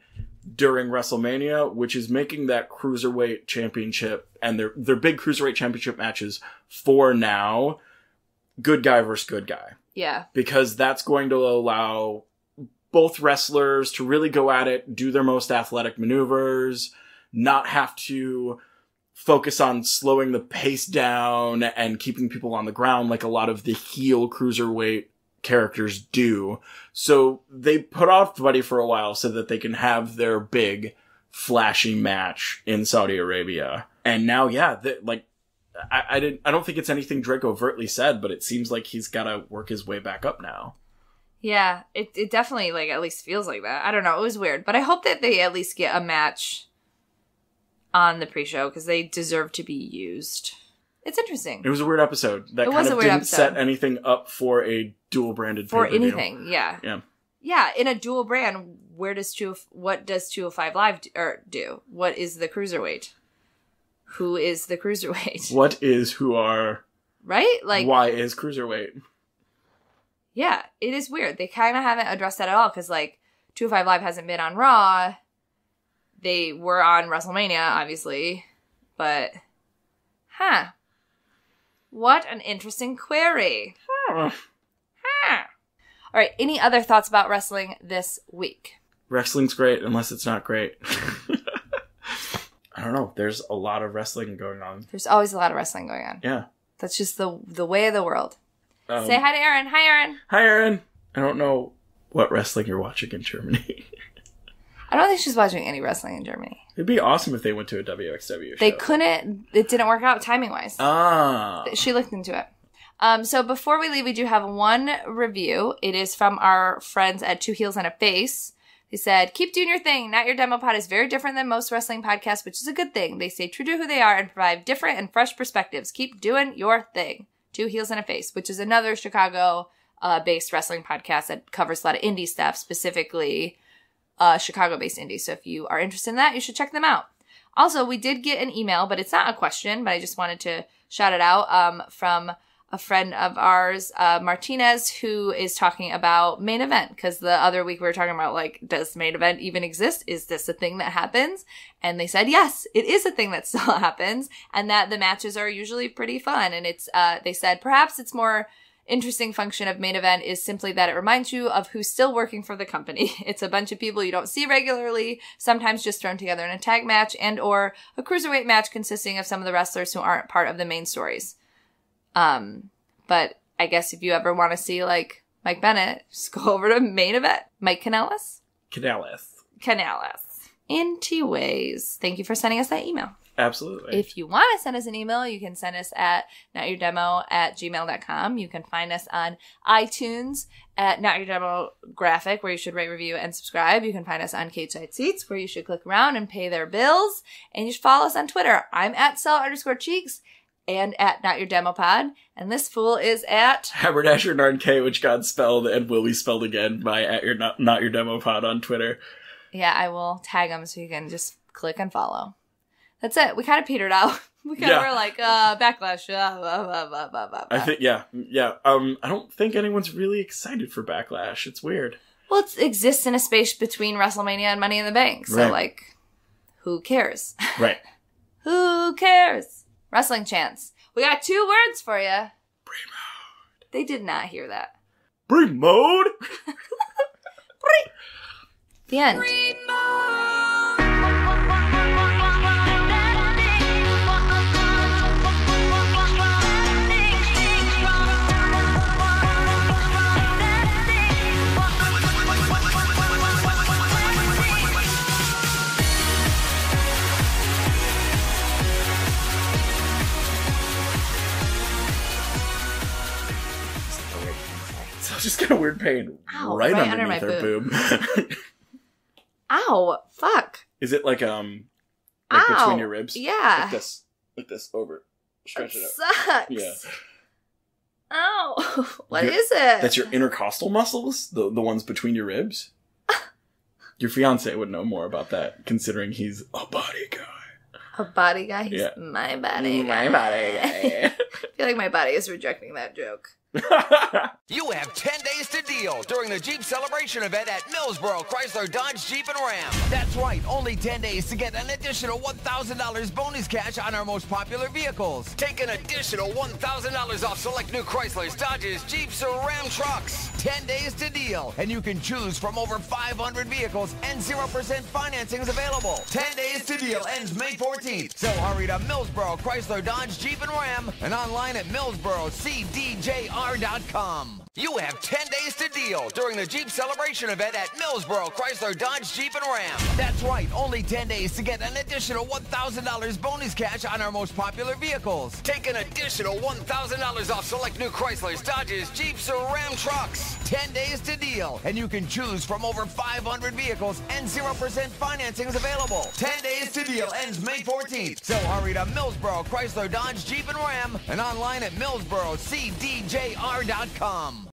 during WrestleMania, which is making that cruiserweight championship and their big cruiserweight championship matches for now good guy versus good guy. Yeah. Because that's going to allow both wrestlers to really go at it, do their most athletic maneuvers, not have to focus on slowing the pace down and keeping people on the ground like a lot of the heel cruiserweight characters do. So they put off Buddy for a while so that they can have their big, flashy match in Saudi Arabia. And now, yeah, I don't think it's anything Drake overtly said, but it seems like he's got to work his way back up now. Yeah, it definitely like at least feels like that. I don't know, it was weird, but I hope that they at least get a match on the pre-show because they deserve to be used. It's interesting. It was a weird episode that kind of didn't set anything up for a dual branded for pay-per-view. anything. Yeah. Yeah. In a dual brand, what does 205 Live do? What is the cruiserweight? Who is the cruiserweight? What is who are? Right? Like, why is cruiserweight? Yeah, it is weird. They kind of haven't addressed that at all because like 205 Live hasn't been on Raw. They were on WrestleMania, obviously, but what an interesting query. All right, any other thoughts about wrestling this week? Wrestling's great, unless it's not great. I don't know. There's a lot of wrestling going on. There's always a lot of wrestling going on. Yeah. That's just the way of the world. Say hi to Erin. Hi, Erin. Hi, Erin. I don't know what wrestling you're watching in Germany. I don't think she's watching any wrestling in Germany. It'd be awesome if they went to a WXW show. They couldn't. It didn't work out timing-wise. She looked into it. So before we leave, we do have one review. It is from our friends at Two Heels and a Face. They said, keep doing your thing. Not Your Demo Pod is very different than most wrestling podcasts, which is a good thing. They stay true to who they are and provide different and fresh perspectives. Keep doing your thing. Two Heels and a Face, which is another Chicago-based wrestling podcast that covers a lot of indie stuff, specifically Chicago-based indie. So if you are interested in that, you should check them out. Also, we did get an email, but it's not a question, but I just wanted to shout it out from a friend of ours, Martinez, who is talking about Main Event. Because the other week we were talking about, like, does Main Event even exist? Is this a thing that happens? And they said, yes, it is a thing that still happens. And that the matches are usually pretty fun. And it's, they said, perhaps its more interesting function of Main Event is simply that it reminds you of who's still working for the company. It's a bunch of people you don't see regularly, sometimes just thrown together in a tag match and or a cruiserweight match consisting of some of the wrestlers who aren't part of the main stories. But I guess if you ever want to see, like, Mike Bennett, just go over to Main Event. Mike Kanellis? Kanellis. Anyways, thank you for sending us that email. Absolutely. If you want to send us an email, you can send us at notyourdemo@gmail.com. You can find us on iTunes at Not Your Demo Graphic, where you should rate, review, and subscribe. You can find us on Cage Side Seats, where you should click around and pay their bills. And you should follow us on Twitter. I'm at Stella_Cheeks. And at Not Your Demo Pod. And this fool is at Haberdasher Narn which got spelled and will be spelled again by at your not Your Demo Pod on Twitter. Yeah, I will tag him so you can just click and follow. That's it. We kind of petered out. We kind of were like, Backlash. I think, yeah. I don't think anyone's really excited for Backlash. It's weird. Well, it exists in a space between WrestleMania and Money in the Bank. So, like, who cares? Right. Who cares? Wrestling chants. We got 2 words for you. Brie mode. They did not hear that. Brie mode? Brie. The end. Brie mode. just got a weird pain Ow, right right under underneath my her boob. Ow, fuck. Is it like Ow. between your ribs? Yeah. Like this over. Stretch it out. Sucks. Yeah. Ow. What is it? That's your intercostal muscles? The ones between your ribs? Your fiance would know more about that, considering he's a body guy. A body guy? He's Yeah. my body guy. My body guy. I feel like my body is rejecting that joke. You have 10 days to deal during the Jeep Celebration event at Millsboro Chrysler Dodge Jeep and Ram. That's right, only 10 days to get an additional $1,000 bonus cash on our most popular vehicles. Take an additional $1,000 off select new Chryslers, Dodges, Jeeps, or Ram trucks. 10 days to deal, and you can choose from over 500 vehicles and 0% financing is available. 10 days to deal ends May 14th. So hurry to Millsboro Chrysler Dodge Jeep and Ram and online at millsborocdjr.com. You have 10 days to deal during the Jeep Celebration event at Millsboro Chrysler Dodge Jeep and Ram. That's right, only 10 days to get an additional $1,000 bonus cash on our most popular vehicles. Take an additional $1,000 off select new Chryslers, Dodges, Jeeps, or Ram trucks. 10 days to deal, and you can choose from over 500 vehicles and 0% financing is available. 10 days to deal ends May 14th. So hurry to Millsboro Chrysler Dodge Jeep and Ram and online at millsborocdjr.com.